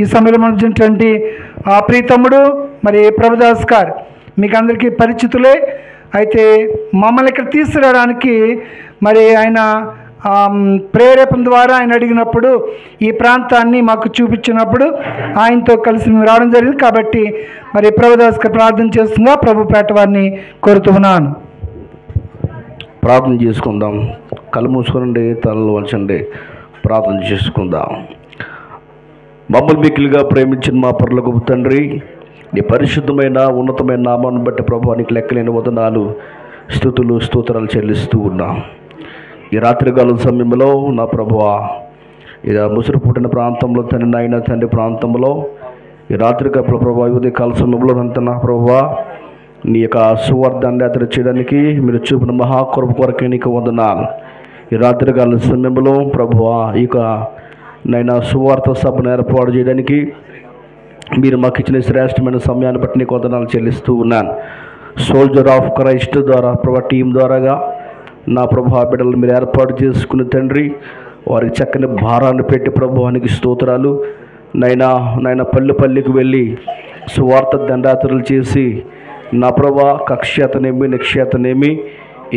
ఈ సమయంలో ఉన్నటువంటి ప్రీతమ్ముడు మరి ప్రభుదాస్ గారు మీకు అందరికీ పరిచితులే. అయితే మమ్మల్ని ఇక్కడ తీసుకురావడానికి మరి ఆయన ప్రేరేపణ ద్వారా ఆయన అడిగినప్పుడు ఈ ప్రాంతాన్ని మాకు చూపించినప్పుడు ఆయనతో కలిసి మేము రావడం జరిగింది. కాబట్టి మరి ప్రభుదాస్ గారు ప్రార్థన చేస్తుందా ప్రభు పేట వారిని కోరుతున్నాను. ప్రార్థన చేసుకుందాం. కళ్ళు మూసుకోండి, తలలు వంచండి, ప్రార్థన చేసుకుందాం. మమ్మల్ని మిక్కిలిగా ప్రేమించిన మా పరలోకపు తండ్రి, నీ పరిశుద్ధమైన ఉన్నతమైన నామాన్ని బట్టి ప్రభు నీకు లెక్కలేని వదనాలు, స్తుతులు, స్తోత్రాలు చెల్లిస్తూ ఉన్నాం. ఈ రాత్రికాల సమయంలో నా ప్రభువా, ఇది ముసురు పుట్టిన ప్రాంతంలో తండ్రి నాయన తండ్రి ప్రాంతంలో ఈ రాత్రికాల ప్రభావ ఉదయకాల సమయంలో అంత నా ప్రభువా నీ యొక్క సువార్తాన్ని యాత్ర చేయడానికి మీరు చూపిన మహాకృప కొరకే నీకు వందనాలు. ఈ రాత్రికాల సమయంలో ప్రభువా ఈ యొక్క నైనా సువార్త సభను ఏర్పాటు చేయడానికి మీరు మాకు ఇచ్చిన శ్రేష్టమైన సమయాన్ని బట్టి నీకు వందనాలు చెల్లిస్తూ ఉన్నాను. సోల్జర్ ఆఫ్ క్రైస్ట్ ద్వారా ప్రభా టీం ద్వారాగా నా ప్రభా బిడ్డలు మీరు ఏర్పాటు చేసుకున్న తండ్రి, వారికి చక్కని భారాన్ని పెట్టి ప్రభువానికి స్తోత్రాలు. నైనా పల్లెకి వెళ్ళి సువార్త దండాతులు చేసి నా ప్రభా కక్షేతనేమి నిక్షేతనేమి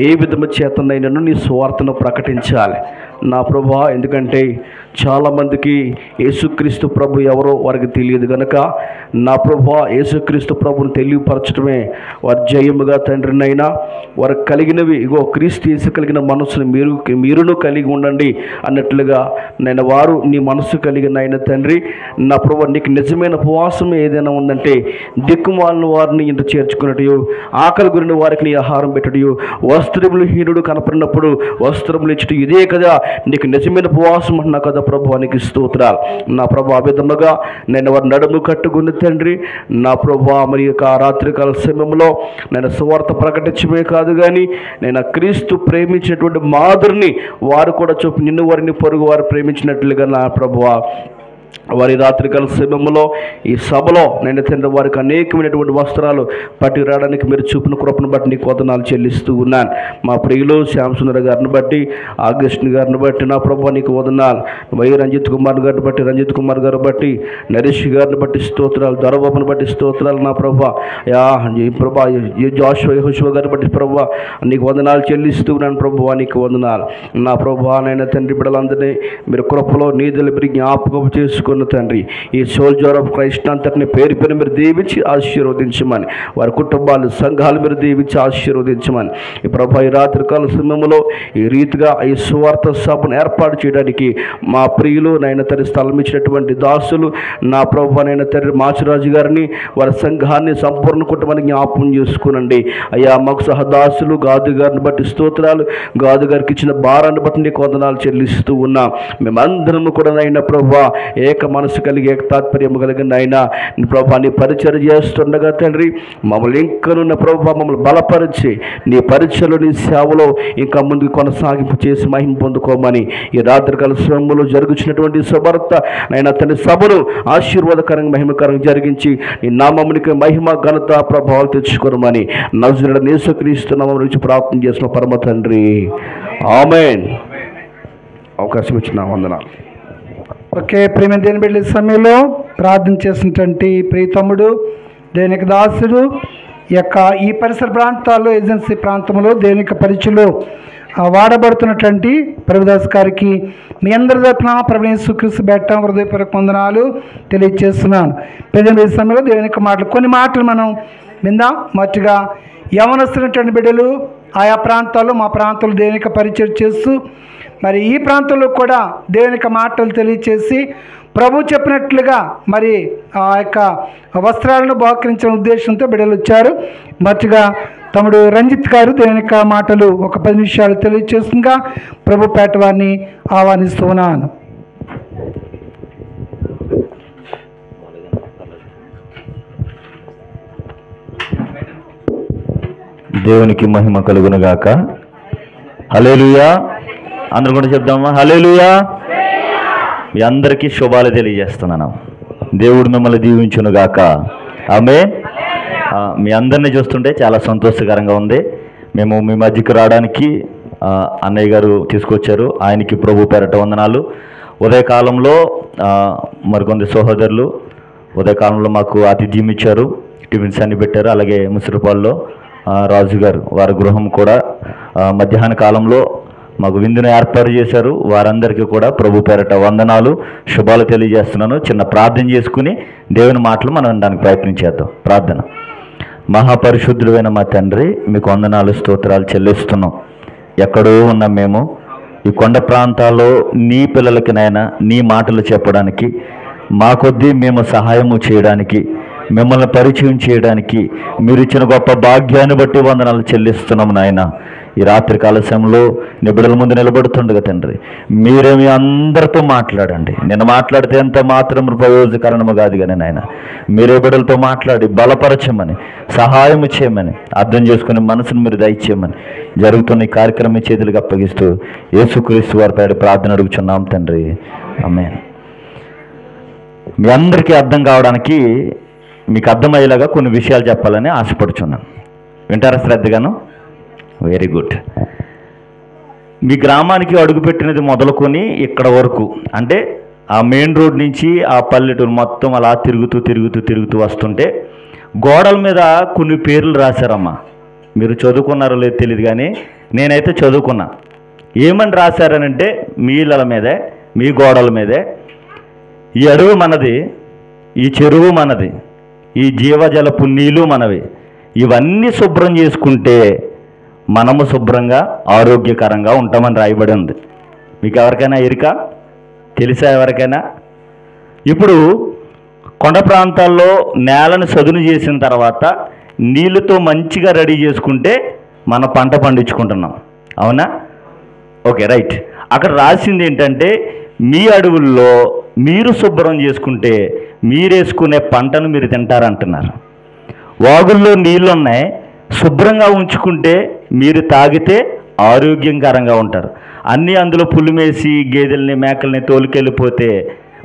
ఏ విధము చేతనైనను నీ సువార్తను ప్రకటించాలి నా ప్రభా. ఎందుకంటే చాలామందికి యేసుక్రీస్తు ప్రభు ఎవరో వారికి తెలియదు కనుక నా ప్రభా యేసుక్రీస్తు ప్రభుని తెలియపరచడమే వారి జయముగా తండ్రినైనా వారికి కలిగినవి ఇగో క్రీస్తు యేసు కలిగిన మనసును మీరును కలిగి ఉండండి అన్నట్లుగా నేను వారు నీ మనసు కలిగిన అయిన తండ్రి నా ప్రభు నీకు నిజమైన ఉపవాసం ఏదైనా ఉందంటే దిక్కుమాలిన వారిని ఇంత చేర్చుకున్నట్టు, ఆకలి గురిన వారికి నీ ఆహారం పెట్టుడు, వస్త్రములు హీనుడు కనపడినప్పుడు వస్త్రములు ఇచ్చుట ఇదే కదా నీకు నిజమైన ఉపవాసం అన్నా కదా ప్రభువానికి స్తోత్రాలు. నా ప్రభు ఆ విధముగా నేను వారి నడుము కట్టుకున్న తండ్రి నా ప్రభు మరి యొక్క రాత్రికాల సమయంలో నేను సువార్త ప్రకటించమే కాదు కానీ నేను క్రీస్తు ప్రేమించినటువంటి మాదిరిని వారు కూడా చూపి నిన్ను వారిని పొరుగు వారు ప్రేమించినట్లుగా నా ప్రభువా వారి రాత్రికాల సమయంలో ఈ సభలో నేను తండ్రి వారికి అనేకమైనటువంటి వస్త్రాలు పట్టి రావడానికి మీరు చూపిన కృపను బట్టి నీకు వందనాలు చెల్లిస్తూ ఉన్నాను. మా ప్రియులు శ్యామసుందర గారిని బట్టి, ఆగస్ట్ గారిని బట్టి నా ప్రభు నీకు వందనాలు. వై రంజిత్ కుమార్ గారిని బట్టి, రంజిత్ కుమార్ గారిని బట్టి, నరేష్ గారిని బట్టి స్తోత్రాలు, దొరబాబుని బట్టి స్తోత్రాలు నా ప్రభు. ఈ ప్రభా జాషువా యెహోషువ గారిని బట్టి ప్రభు నీకు వందనాలు చెల్లిస్తూ ఉన్నాను ప్రభు నీకు వందనాలు. నా ప్రభు నైనా తండ్రి బిడ్డలందరినీ మీరు కృపలో నీదలు మీరు జ్ఞాపకం చేసుకున్న తండ్రి ఈ సోల్జర్ ఆఫ్ క్రైస్ట్ అంతటిని పేరు పేరు మీరు దీవించి ఆశీర్వదించమని, వారి కుటుంబాలు సంఘాలు మీరు దీవించి ఆశీర్వదించమని ఈ ప్రభు ఈ రాత్రికాల సమయంలో ఈ రీతిగా ఈ సువార్త సభను ఏర్పాటు చేయడానికి మా ప్రియులు నైనా తండ్రి స్థలం ఇచ్చినటువంటి దాసులు నా ప్రభు నైనా తండ్రి మాచిరాజు గారిని వారి సంఘాన్ని సంపూర్ణ కుటుంబాన్ని జ్ఞాపకం చేసుకునండి అయ్యా. మాకు సహదాసులు గాదు గారిని బట్టి స్తోత్రాలు, గాదు గారికి ఇచ్చిన భారాన్ని బట్టి నీకు వందనాలు చెల్లిస్తూ ఉన్నాం. మేమందరము కూడా నైనా ప్రభు ఏక మనసు కలిగి ఏక తాత్పర్యం కలిగిన అయినా ప్రభా నీ పరిచయం చేస్తుండగా తండ్రి మమ్మల్ని ఇంకనున్న ప్రభా మమ్మల్ని బలపరిచి నీ పరిచయలో నీ సేవలో ఇంకా ముందుకు కొనసాగింపు చేసి మహిమ పొందుకోమని ఈ రాత్రికాల సమయంలో జరుగుతున్నటువంటి సువార్త నైనా తండ్రి సభను ఆశీర్వాదకరంగా మహిమకరంగా జరిగించి నీ నామమునికి మహిమ ఘనత ప్రభావాలు తెచ్చుకోమని నజరేయుడైన యేసుక్రీస్తు నామములో నుంచి ప్రార్థన చేసిన పరమ తండ్రి ఆమేన్. అవకాశం ఇచ్చిన వందనాలు. ఓకే, ప్రేమ దేని బిడ్డల సమయంలో ప్రార్థన చేసినటువంటి ప్రియతమ్ముడు దేనికి దాసుడు ఈ పరిసర ప్రాంతాల్లో ఏజెన్సీ ప్రాంతంలో దేనికి పరిచయలో వాడబడుతున్నటువంటి ప్రభుదాస్ గారికి మీ అందరి తరపున ప్రభుని యేసుక్రీస్తు బేట హృదయపూర్వక వందనాలు తెలియజేస్తున్నాను. ప్రజల సమయంలో దేవుని మాటలు కొన్ని మాటలు మనం విందాం. మొదటిగా యవనస్తున్నటువంటి బిడ్డలు ఆయా ప్రాంతాల్లో మా ప్రాంతంలో దేవునికి పరిచయం చేస్తూ మరి ఈ ప్రాంతంలో కూడా దేవునికి మాటలు తెలియచేసి ప్రభు చెప్పినట్లుగా మరి ఆ యొక్క వస్త్రాలను బహుకరించిన ఉద్దేశంతో బిడ్డలు వచ్చారు. మొదటిగా తమ్ముడు రంజిత్ గారు దేవునికి మాటలు ఒక 10 నిమిషాలు తెలియచేస్తుండగా ప్రభు పేట వారిని ఆహ్వానిస్తున్నాను. దేవునికి మహిమ కలుగునుగాక. హల్లెలూయా. అందరూ కూడా చెప్దామా హల్లెలూయా. మీ అందరికీ శుభాలు తెలియజేస్తున్నాను. దేవుడు మిమ్మల్ని దీవించునుగాక. ఆమేన్. మీ అందరినీ చూస్తుంటే చాలా సంతోషకరంగా ఉంది. మేము మీ మధ్యకి రావడానికి అన్నయ్య గారు తీసుకొచ్చారు. ఆయనకి ప్రభు పేరట వందనాలు. ఉదయకాలంలో మరికొంత సహోదరులు ఉదయకాలంలో మాకు ఆతిథ్యం ఇచ్చారు, టిఫిన్స్ అన్ని పెట్టారు. అలాగే ముసిరిపాల్లో రాజు గారు వారి గృహం కూడా మధ్యాహ్న కాలంలో మాకు విందును ఏర్పాటు చేశారు. వారందరికీ కూడా ప్రభు పేరట వందనాలు, శుభాలు తెలియజేస్తున్నాను. చిన్న ప్రార్థన చేసుకుని దేవుని మాటలు మనం వినడానికి ప్రయత్నం చేద్దాం. ప్రార్థన. మహాపరిశుద్ధుడైన మా తండ్రి, మీకు వందనాలు, స్తోత్రాలు చెల్లిస్తున్నాం. ఎక్కడో ఉన్నాం మేము, ఈ కొండ ప్రాంతాల్లో నీ పిల్లలకి నాయన నీ మాటలు చెప్పడానికి, మా కొద్దీ మేము సహాయము చేయడానికి, మిమ్మల్ని పరిచయం చేయడానికి మీరు ఇచ్చిన గొప్ప భాగ్యాన్ని బట్టి వందనాలు చెల్లిస్తున్నాము నాయన. ఈ రాత్రికాల సమయంలో నీ బిడ్డల ముందు నిలబడుతుండగా తండ్రి, మీరే మీ అందరితో మాట్లాడండి. నేను మాట్లాడితే ఎంత మాత్రం ప్రయోజనకరణము కాదు కానీ నాయన, మీరే బిడ్డలతో మాట్లాడి బలపరచమని, సహాయం చేయమని, అర్థం చేసుకునే మనసును మీరు దయచేయమని జరుగుతున్న ఈ కార్యక్రమం చేతులకు అప్పగిస్తూ యేసుక్రీస్తు వారి పేరు ప్రార్థన అడుగుచున్నాం తండ్రి, ఆమేన్. మీ అందరికీ అర్థం కావడానికి, మీకు అర్థమయ్యేలాగా కొన్ని విషయాలు చెప్పాలని ఆశపడుచున్నాను. వింటారా శ్రద్ధగాను? Very good. మీ గ్రామానికి అడుగుపెట్టినది మొదలుకొని ఇక్కడ వరకు, అంటే ఆ మెయిన్ రోడ్ నుంచి ఆ పల్లెటూరు మొత్తం అలా తిరుగుతూ వస్తుంటే గోడల మీద కొన్ని పేర్లు రాశారమ్మా. మీరు చదువుకున్నారో లేదో తెలియదు కానీ నేనైతే చదువుకున్నా. ఏమని రాశారనంటే, మీ ఇళ్ళ మీదే, మీ గోడల మీదే, ఈ అడవి మనది, ఈ చెరువు మనది, ఈ జీవజలపు నీళ్ళు మనవి, ఇవన్నీ శుభ్రం చేసుకుంటే మనము శుభ్రంగా ఆరోగ్యకరంగా ఉంటామని రాయబడి ఉంది. మీకు ఎవరికైనా ఎరికా? తెలుసా ఎవరికైనా? ఇప్పుడు కొండ ప్రాంతాల్లో నేలను చదును చేసిన తర్వాత నీళ్ళతో మంచిగా రెడీ చేసుకుంటే మన పంట పండించుకుంటున్నాం, అవునా? Okay, right. అక్కడ రాసింది ఏంటంటే, మీ అడవుల్లో మీరు శుభ్రం చేసుకుంటే మీరేసుకునే పంటను మీరు తింటారంటున్నారు. వాగుల్లో నీళ్ళు ఉన్నాయి, శుభ్రంగా ఉంచుకుంటే మీరు తాగితే ఆరోగ్యకరంగా ఉంటారు. అన్నీ అందులో పులిమేసి గేదెల్ని మేకల్ని తోలుకెళ్ళిపోతే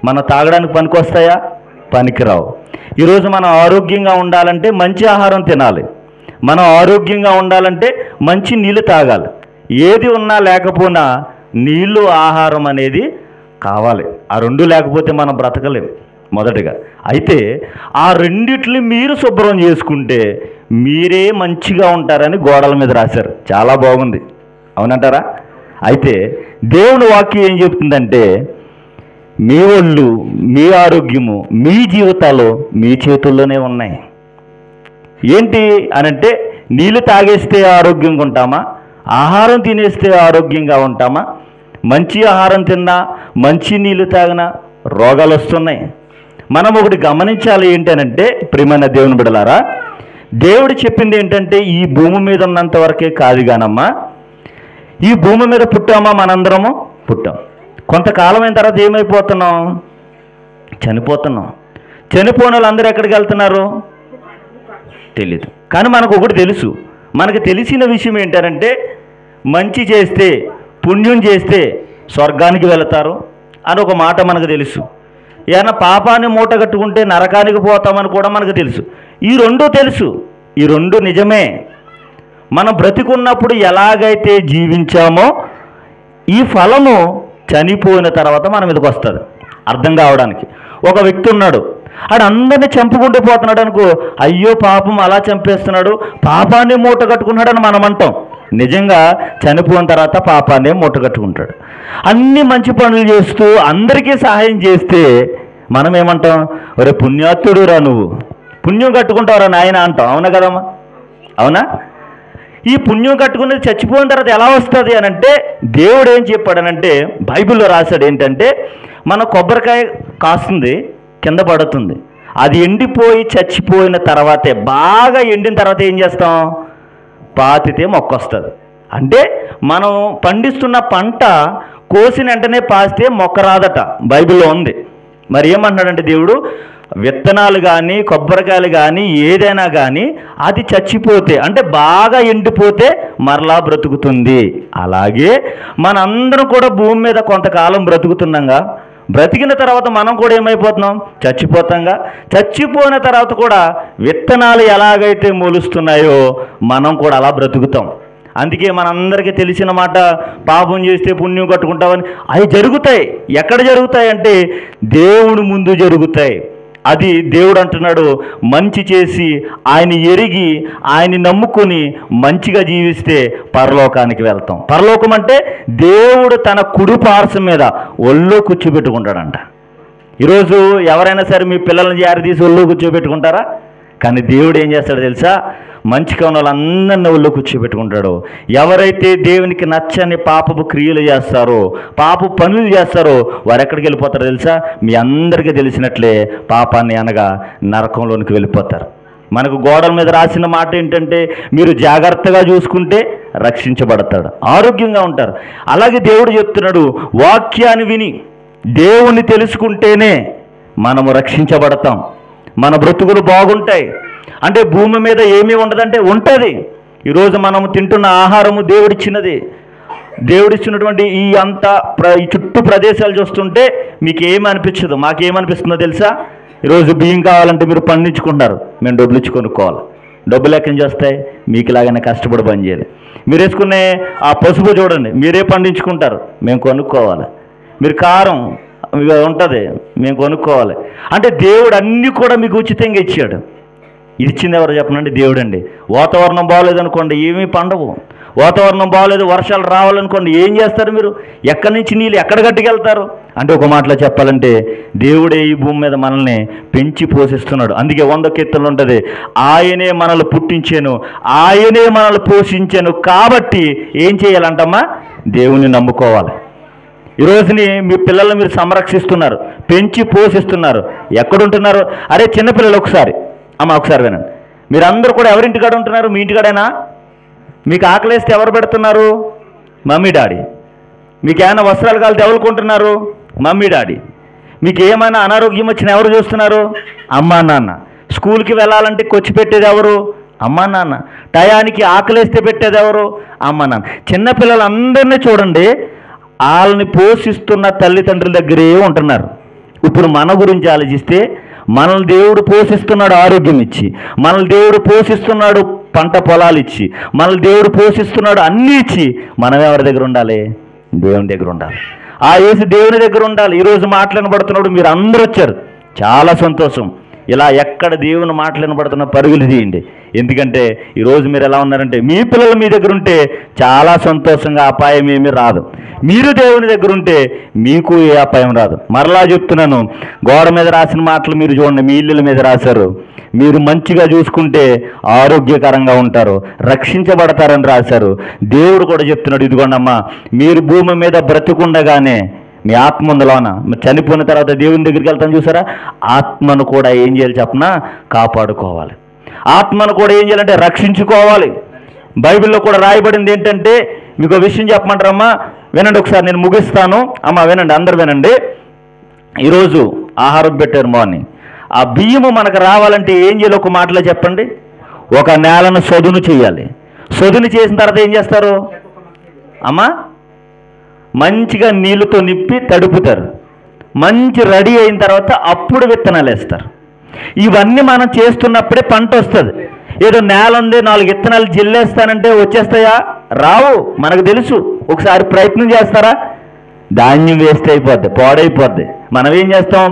మనం తాగడానికి పనికొస్తాయా? పనికిరావు. ఈరోజు మనం ఆరోగ్యంగా ఉండాలంటే మంచి ఆహారం తినాలి, మనం ఆరోగ్యంగా ఉండాలంటే మంచి నీళ్ళు తాగాలి. ఏది ఉన్నా లేకపోయినా నీళ్ళు, ఆహారం అనేది కావాలి. ఆ రెండు లేకపోతే మనం బ్రతకలేం మొదటిగా. అయితే ఆ రెండిట్ని మీరు శుభ్రం చేసుకుంటే మీరే మంచిగా ఉంటారని గోడల మీద రాశారు. చాలా బాగుంది, అవునంటారా? అయితే దేవుని వాక్యం ఏం చెప్తుందంటే, మీ ఒళ్ళు, మీ ఆరోగ్యము, మీ జీవితాలు మీ చేతుల్లోనే ఉన్నాయి. ఏంటి అనంటే, నీళ్ళు తాగేస్తే ఆరోగ్యంగా ఉంటామా? ఆహారం తినేస్తే ఆరోగ్యంగా ఉంటామా? మంచి ఆహారం తిన్నా, మంచి నీళ్ళు తాగినా రోగాలు వస్తున్నాయి. మనం ఒకటి గమనించాలి ఏంటనంటే, ప్రియమైన దేవుని బిడ్డలారా, దేవుడు చెప్పింది ఏంటంటే, ఈ భూమి మీద ఉన్నంత వరకే కాదు కానమ్మా, ఈ భూమి మీద పుట్టామా మనందరము? పుట్టాం. కొంతకాలం అయిన తర్వాత ఏమైపోతున్నాం? చనిపోతున్నాం. చనిపోయిన వాళ్ళందరూ ఎక్కడికి వెళ్తున్నారు? తెలీదు. కానీ మనకు ఒకటి తెలుసు. మనకు తెలిసిన విషయం ఏంటంటే, మంచి చేస్తే, పుణ్యం చేస్తే స్వర్గానికి వెళతారు అని ఒక మాట మనకు తెలుసు. ఏమైనా పాపాన్ని మూట కట్టుకుంటే నరకానికి పోతామని కూడా మనకు తెలుసు. ఈ రెండు తెలుసు, ఈ రెండు నిజమే. మనం బ్రతికున్నప్పుడు ఎలాగైతే జీవించామో ఈ ఫలము చనిపోయిన తర్వాత మన మీదకి వస్తుంది. అర్థం కావడానికి, ఒక వ్యక్తి ఉన్నాడు, ఆడు అందరినీ చంపుకుంటూ పోతున్నాడు అనుకో, అయ్యో పాపం అలా చంపేస్తున్నాడు, పాపాన్ని మూట కట్టుకున్నాడని మనం అంటాం. నిజంగా చనిపోయిన తర్వాత పాపాన్ని మూట కట్టుకుంటాడు. అన్ని మంచి పనులు చేస్తూ అందరికీ సహాయం చేస్తే మనం ఏమంటాం? ఒరే పుణ్యాత్తుడు రా, నువ్వు పుణ్యం కట్టుకుంటావురా నాయన అంటాం. అవునా కదమ్మా? అవునా? ఈ పుణ్యం కట్టుకునేది చచ్చిపోయిన తర్వాత ఎలా వస్తుంది అని అంటే, దేవుడు ఏం చెప్పాడనంటే, బైబిల్లో రాశాడు ఏంటంటే, మన కొబ్బరికాయ కాస్తుంది, కింద పడుతుంది, అది ఎండిపోయి చచ్చిపోయిన తర్వాతే, బాగా ఎండిన తర్వాత ఏం చేస్తాం? పాతితే మొక్క వస్తుంది. అంటే మనం పండిస్తున్న పంట కోసిన వెంటనే పాస్తే మొక్క రాదట, బైబిల్లో ఉంది. మరి ఏమంటున్నాడంటే దేవుడు, విత్తనాలు కానీ కొబ్బరికాయలు కానీ ఏదైనా కానీ అది చచ్చిపోతే, అంటే బాగా ఎండిపోతే మరలా బ్రతుకుతుంది. అలాగే మనందరం కూడా భూమి మీద కొంతకాలం బ్రతుకుతున్నాగా, బ్రతికిన తర్వాత మనం కూడా ఏమైపోతున్నాం? చచ్చిపోతాంగా. చచ్చిపోయిన తర్వాత కూడా విత్తనాలు ఎలాగైతే మొలుస్తున్నాయో మనం కూడా అలా బ్రతుకుతాం. అందుకే మనందరికీ తెలిసిన మాట, పాపం చేస్తే పుణ్యం కట్టుకుంటామని. అవి జరుగుతాయి. ఎక్కడ జరుగుతాయి అంటే దేవుని ముందు జరుగుతాయి. అది దేవుడు అంటున్నాడు, మంచి చేసి ఆయన ఎరిగి ఆయన్ని నమ్ముకొని మంచిగా జీవిస్తే పరలోకానికి వెళ్తాం. పరలోకం అంటే దేవుడు తన కుడి పార్శ్వం మీద ఒళ్ళో కూర్చోబెట్టుకుంటాడంట. ఈరోజు ఎవరైనా సరే మీ పిల్లల్ని జారి ఒళ్ళో కూర్చోబెట్టుకుంటారా? కానీ దేవుడు ఏం చేస్తాడో తెలుసా? మంచిగా ఉన్న వాళ్ళందరినీ ఒళ్ళో కూర్చోబెట్టుకుంటాడు. ఎవరైతే దేవునికి నచ్చని పాపపు క్రియలు చేస్తారో, పాపపు పనులు చేస్తారో వారు ఎక్కడికి వెళ్ళిపోతారో తెలుసా? మీ అందరికీ తెలిసినట్లే పాపాన్ని అనగా నరకంలోనికి వెళ్ళిపోతారు. మనకు గోడల మీద రాసిన మాట ఏంటంటే, మీరు జాగ్రత్తగా చూసుకుంటే రక్షించబడతాడు, ఆరోగ్యంగా ఉంటారు. అలాగే దేవుడు చెప్తున్నాడు, వాక్యాన్ని విని దేవుణ్ణి తెలుసుకుంటేనే మనము రక్షించబడతాం, మన బ్రతుకులు బాగుంటాయి. అంటే భూమి మీద ఏమీ ఉండదంటే ఉంటుంది. ఈరోజు మనము తింటున్న ఆహారము దేవుడిచ్చినది. దేవుడిచ్చినటువంటి ఈ ఈ చుట్టూ ప్రదేశాలు చూస్తుంటే మీకు ఏమి అనిపించదు. మాకేమనిపిస్తుందో తెలుసా? ఈరోజు బియ్యం కావాలంటే మీరు పండించుకుంటారు, మేము డబ్బులు ఇచ్చి కొనుక్కోవాలి. డబ్బులు ఎక్కడి నుంచి వస్తాయి? మీకులాగానే కష్టపడి పని చేయాలి. మీరు వేసుకునే ఆ పసుపు చూడండి, మీరే పండించుకుంటారు, మేము కొనుక్కోవాలి. మీరు కారం ఉంటుంది, మేము కొనుక్కోవాలి. అంటే దేవుడు అన్నీ కూడా మీకు ఉచితంగా ఇచ్చాడు. ఇది ఇచ్చింది ఎవరు చెప్పనండి? దేవుడు అండి. వాతావరణం బాగోలేదనుకోండి, ఏమీ పండవు. వాతావరణం బాగోలేదు, వర్షాలు రావాలనుకోండి, ఏం చేస్తారు మీరు? ఎక్కడి నుంచి నీళ్ళు ఎక్కడ గట్టుకెళ్తారు? అంటే ఒక మాటలో చెప్పాలంటే దేవుడే ఈ భూమి మీద మనల్ని పెంచి పోషిస్తున్నాడు. అందుకే 100 కీర్తనలు ఉంటుంది, ఆయనే మనల్ని పుట్టించాను, ఆయనే మనల్ని పోషించాను. కాబట్టి ఏం చేయాలంటమ్మా? దేవుని నమ్ముకోవాలి. ఈరోజుని మీ పిల్లల్ని మీరు సంరక్షిస్తున్నారు, పెంచి పోషిస్తున్నారు. ఎక్కడుంటున్నారు? అరే చిన్నపిల్లలు ఒకసారి వినండి. మీరందరూ కూడా ఎవరింటికాడ ఉంటున్నారు? మీ ఇంటికాడేనా? మీకు ఆకలేస్తే ఎవరు పెడుతున్నారు? Mummy daddy. మీకు ఏమైనా వస్త్రాలు కాలితే ఎవరు కొంటున్నారు? Mummy daddy. మీకు ఏమైనా అనారోగ్యం వచ్చినా ఎవరు చూస్తున్నారు? అమ్మా నాన్న. స్కూల్కి వెళ్ళాలంటే కొచ్చి పెట్టేది ఎవరు? అమ్మా నాన్న. టయానికి ఆకలేస్తే పెట్టేది ఎవరు? అమ్మా నాన్న. చిన్నపిల్లలందరినీ చూడండి, వాళ్ళని పోషిస్తున్న తల్లిదండ్రుల దగ్గరే ఉంటున్నారు. ఇప్పుడు మన గురించి ఆలోచిస్తే, మనల్ని దేవుడు పోషిస్తున్నాడు ఆరోగ్యం ఇచ్చి, మనల్ని దేవుడు పోషిస్తున్నాడు పంట పొలాలు ఇచ్చి, మనల్ని దేవుడు పోషిస్తున్నాడు అన్నీ ఇచ్చి, మనం ఎవరి దగ్గర ఉండాలి? దేవుని దగ్గర ఉండాలి. ఆ యేసు దేవుని దగ్గర ఉండాలి. ఈరోజు మాట్లాడబడుతున్నాడు, మీరు అందరూ వచ్చారు, చాలా సంతోషం. ఇలా ఎక్కడ దేవుని మాట్లాడబడుతున్న పరుగులు తీయండి. ఎందుకంటే ఈరోజు మీరు ఎలా ఉన్నారంటే, మీ పిల్లలు మీ దగ్గర ఉంటే చాలా సంతోషంగా, అపాయం ఏమీ రాదు. మీరు దేవుని దగ్గర ఉంటే మీకు ఏ అపాయం రాదు. మరలా చెప్తున్నాను, గోడ మీద రాసిన మాటలు మీరు చూడండి, మీ ఇళ్ళ మీద రాశారు. మీరు మంచిగా చూసుకుంటే ఆరోగ్యకరంగా ఉంటారు, రక్షించబడతారని రాశారు. దేవుడు కూడా చెప్తున్నాడు, ఇదిగోండమ్మా, మీరు భూమి మీద బ్రతికుండగానే మీ ఆత్మ ఉందలోన, చనిపోయిన తర్వాత దేవుని దగ్గరికి వెళ్తాను చూసారా? ఆత్మను కూడా ఏం చేయాలి చెప్పనా? కాపాడుకోవాలి. ఆత్మను కూడా ఏం చేయాలంటే రక్షించుకోవాలి. బైబిల్లో కూడా రాయబడింది ఏంటంటే, మీకు విషయం చెప్పమంటారమ్మా? వినండి ఒకసారి, నేను ముగిస్తాను. అమ్మ వినండి, అందరు వినండి. ఈరోజు ఆహారం పెట్టారు మార్నింగ్. ఆ బియ్యము మనకు రావాలంటే ఏం చేయాలి? ఒక మాటలో చెప్పండి. ఒక నేలను సదును చేయాలి. సదును చేసిన తర్వాత ఏం చేస్తారు అమ్మా? మంచిగా నీళ్ళతో నింపి తడుపుతారు. మంచి రెడీ అయిన తర్వాత అప్పుడు విత్తనాలు వేస్తారు. ఇవన్నీ మనం చేస్తున్నప్పుడే పంట వస్తుంది. ఏదో నేల ఉంది, 4 విత్తనాలు జల్లేస్తానంటే వచ్చేస్తాయా? రావు, మనకు తెలుసు. ఒకసారి ప్రయత్నం చేస్తారా? ధాన్యం వేస్ట్ అయిపోద్ది, పాడైపోద్ది. మనం ఏం చేస్తాం?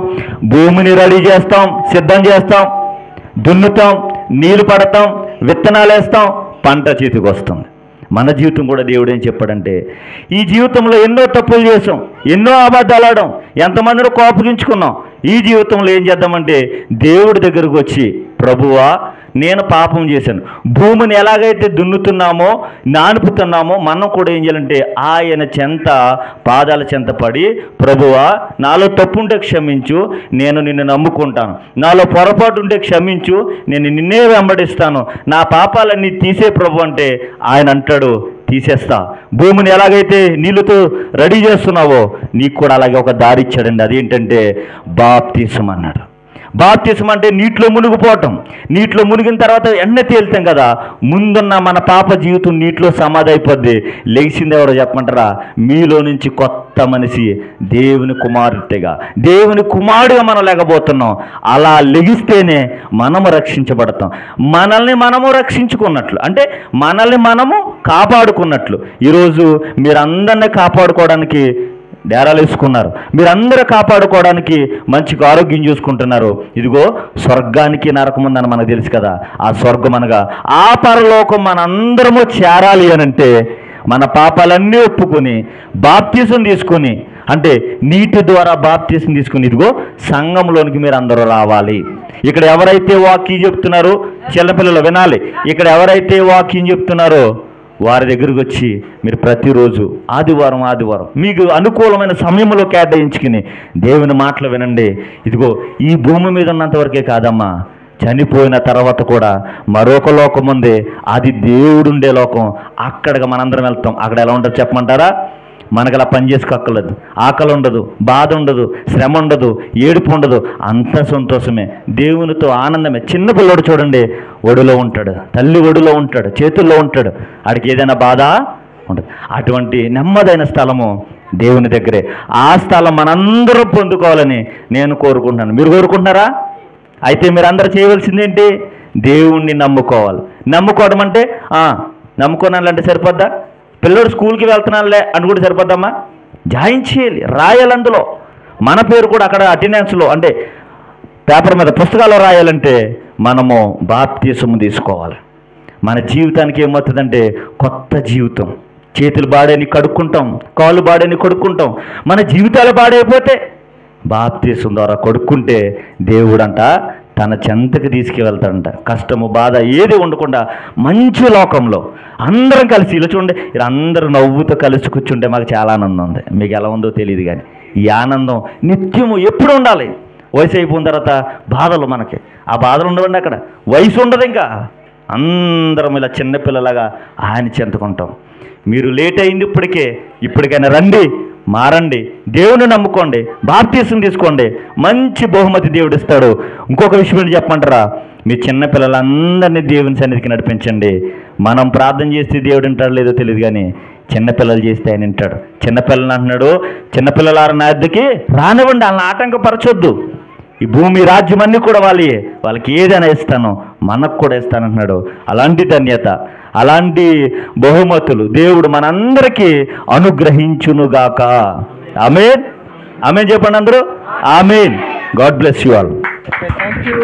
భూమిని రెడీ చేస్తాం, సిద్ధం చేస్తాం, దున్నుతాం, నీళ్లు పడతాం, విత్తనాలు వేస్తాం, పంట చేతికి వస్తుంది. మన జీవితం కూడా దేవుడు ఏం చెప్పాడంటే, ఈ జీవితంలో ఎన్నో తప్పులు చేసాం, ఎన్నో అబద్ధాలు ఆడాం, ఎంతమందిని కోపగించుకున్నాం. ఈ జీవితంలో ఏం చేద్దామంటే దేవుడి దగ్గరకు వచ్చి, ప్రభువా నేను పాపం చేశాను. భూమిని ఎలాగైతే దున్నుతున్నామో నానుపుతున్నామో మనం కూడా ఏం చేయాలంటే ఆయన చెంత, పాదాల చెంత పడి, ప్రభువా నాలో తప్పు ఉంటే క్షమించు, నేను నిన్ను నమ్ముకుంటాను. నాలో పొరపాటు ఉంటే క్షమించు, నేను నిన్నే వెంబడిస్తాను, నా పాపాలన్నీ తీసే ప్రభు అంటే ఆయన అంటాడు, తీసేస్తా. భూమిని ఎలాగైతే నీళ్ళతో రెడీ చేస్తున్నావో నీకు కూడా అలాగే ఒక దారి ఇచ్చాడండి. అదేంటంటే బాప్తిసం అన్నాడు. బాప్తిసం అంటే నీటిలో మునిగిపోవటం. నీటిలో మునిగిన తర్వాత వెంటనే తేలుతాం కదా, ముందున్న మన పాప జీవితం నీటిలో సమాధి అయిపోద్ది. లెగిసింది ఎవరో చెప్పమంటారా? మీలో నుంచి కొత్త మనిషి, దేవుని కుమార్తెగా, దేవుని కుమారుడిగా మనం లేకపోతున్నాం. అలా లెగిస్తేనే మనము రక్షించబడతాం. మనల్ని మనము రక్షించుకున్నట్లు, అంటే మనల్ని మనము కాపాడుకున్నట్లు. ఈరోజు మీరందరినీ కాపాడుకోవడానికి డేరాలు వేసుకున్నారు, మీరందరూ కాపాడుకోవడానికి మంచిగా ఆరోగ్యం చూసుకుంటున్నారు. ఇదిగో స్వర్గానికి నరకం ఉందని మనకు తెలుసు కదా. ఆ స్వర్గం అనగా ఆ పరలోకం మనందరము చేరాలి అనంటే మన పాపాలన్నీ ఒప్పుకొని బాప్తిసం తీసుకొని, అంటే నీటి ద్వారా బాప్తిసం తీసుకుని ఇదిగో సంఘంలోనికి మీరు అందరూ రావాలి. ఇక్కడ ఎవరైతే వాక్యం చెప్తున్నారో చిన్నపిల్లలు వినాలి. ఇక్కడ ఎవరైతే వాక్యం చెప్తున్నారో వారి దగ్గరికి వచ్చి మీరు ప్రతిరోజు ఆదివారం మీకు అనుకూలమైన సమయంలో కేటాయించుకుని దేవుని మాటలు వినండి. ఇదిగో ఈ భూమి మీద ఉన్నంతవరకే కాదమ్మా, చనిపోయిన తర్వాత కూడా మరొక లోకం ఉంది, అది దేవుడుండే లోకం. అక్కడికి మనందరం వెళ్తాం. అక్కడ ఎలా ఉంటుంది చెప్పమంటారా? మనకు అలా పని చేసుకోక్కర్లేదు, ఆకలి ఉండదు, బాధ ఉండదు, శ్రమ ఉండదు, ఏడుపు ఉండదు, అంత సంతోషమే, దేవునితో ఆనందమే. చిన్న పిల్లోడు చూడండి, ఒడిలో ఉంటాడు, తల్లి ఒడిలో ఉంటాడు, చేతుల్లో ఉంటాడు, ఆడికి ఏదైనా బాధ ఉండదు. అటువంటి నెమ్మదైన స్థలము దేవుని దగ్గరే. ఆ స్థలం మనందరం పొందుకోవాలని నేను కోరుకుంటున్నాను. మీరు కోరుకుంటున్నారా? అయితే మీరు అందరూ చేయవలసింది ఏంటి? దేవుణ్ణి నమ్ముకోవాలి. నమ్ముకోవడం అంటే నమ్ముకోనాలంటే సరిపోద్దా? పిల్లడు స్కూల్కి వెళ్తున్నానులే అని కూడా సరిపోద్దమ్మా. జాయిన్ చేయాలి, రాయాలి. అందులో మన పేరు కూడా అక్కడ అటెండెన్స్లో, అంటే పేపర్ మీద పుస్తకాల్లో రాయాలంటే మనము బాప్తిసము తీసుకోవాలి. మన జీవితానికి ఏమవుతుందంటే కొత్త జీవితం. చేతులు బాడేని కడుక్కుంటాం, కాళ్ళు బాడేని కడుక్కుంటాం. మన జీవితాలు బాడైపోతే బాప్తిసం ద్వారా కడుక్కుంటే దేవుడంట తన చెంతకి తీసుకువెళ్తాడంట. కష్టము బాధ ఏది ఉండకుండా మంచి లోకంలో అందరం కలిసి, ఇలా చూడండి, ఇలా అందరూ నవ్వుతో కలిసి కూర్చుంటే మాకు చాలా ఆనందం ఉంది. మీకు ఎలా ఉందో తెలియదు కానీ ఈ ఆనందం నిత్యము ఎప్పుడు ఉండాలి. వయసు అయిపోయిన తర్వాత బాధలు, మనకి ఆ బాధలు ఉండవండి. అక్కడ వయసు ఉండదు, ఇంకా అందరం ఇలా చిన్నపిల్లలాగా ఆయన చెందుకుంటాం. మీరు లేట్ అయింది, ఇప్పటికైనా రండి, మారండి, దేవుని నమ్ముకోండి, బాప్తిసం తీసుకోండి, మంచి బహుమతి దేవుడు ఇస్తాడు. ఇంకొక విషయం ఏంటి చెప్పమంటారా? మీ చిన్నపిల్లలందరినీ దేవుని సన్నిధికి నడిపించండి. మనం ప్రార్థన చేస్తే దేవుడు వింటాడు లేదో తెలియదు కానీ చిన్నపిల్లలు చేస్తే ఆయన వింటాడు. చిన్నపిల్లలు అంటున్నాడు, చిన్నపిల్లలారా నా యొద్దకి రానివ్వండి, వాళ్ళని ఆటంకపరచొద్దు. ఈ భూమి రాజ్యం అన్నీ కూడా వాళ్ళకి ఏదైనా ఇస్తాను, మనకు కూడా ఇస్తానంటున్నాడు. అలాంటి ధన్యత, అలాంటి బహుమతులు దేవుడు మనందరికీ అనుగ్రహించునుగాక. ఆమేన్, ఆమేన్ చెప్పండి అందరూ. Amen. God bless you all. Thank you.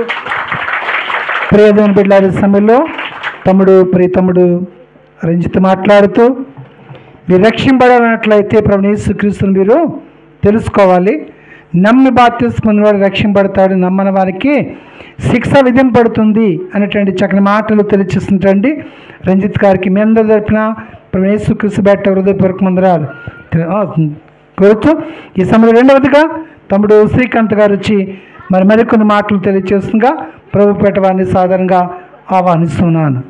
ప్రియదేవుని బిడ్డలారా, సమయంలో తమ్ముడు రంజిత్ మాట్లాడుతూ, మీరు రక్షింపబడినట్లయితే ప్రభువైన యేసుక్రీస్తుని మీరు తెలుసుకోవాలి. నమ్మి బాప్తిసం పొందినవాడు రక్షింపబడతాడు, నమ్మని వారికి శిక్ష విధింపబడుతుంది అనేటువంటి చక్కని మాటలు తెలియచేస్తుంటండి రంజిత్ గారికి. మీ అందరి తరపున ప్రభువైన యేసుక్రీస్తు బేట హృదయపూర్వక వందనాలు కోరుతూ, ఈ సమయంలో రెండవదిగా తమ్ముడు శ్రీకాంత్ గారు వచ్చి మరికొన్ని మాటలు తెలియచేస్తుండగా ప్రభు పేట వారిని సాధారణంగా ఆహ్వానిస్తున్నాను.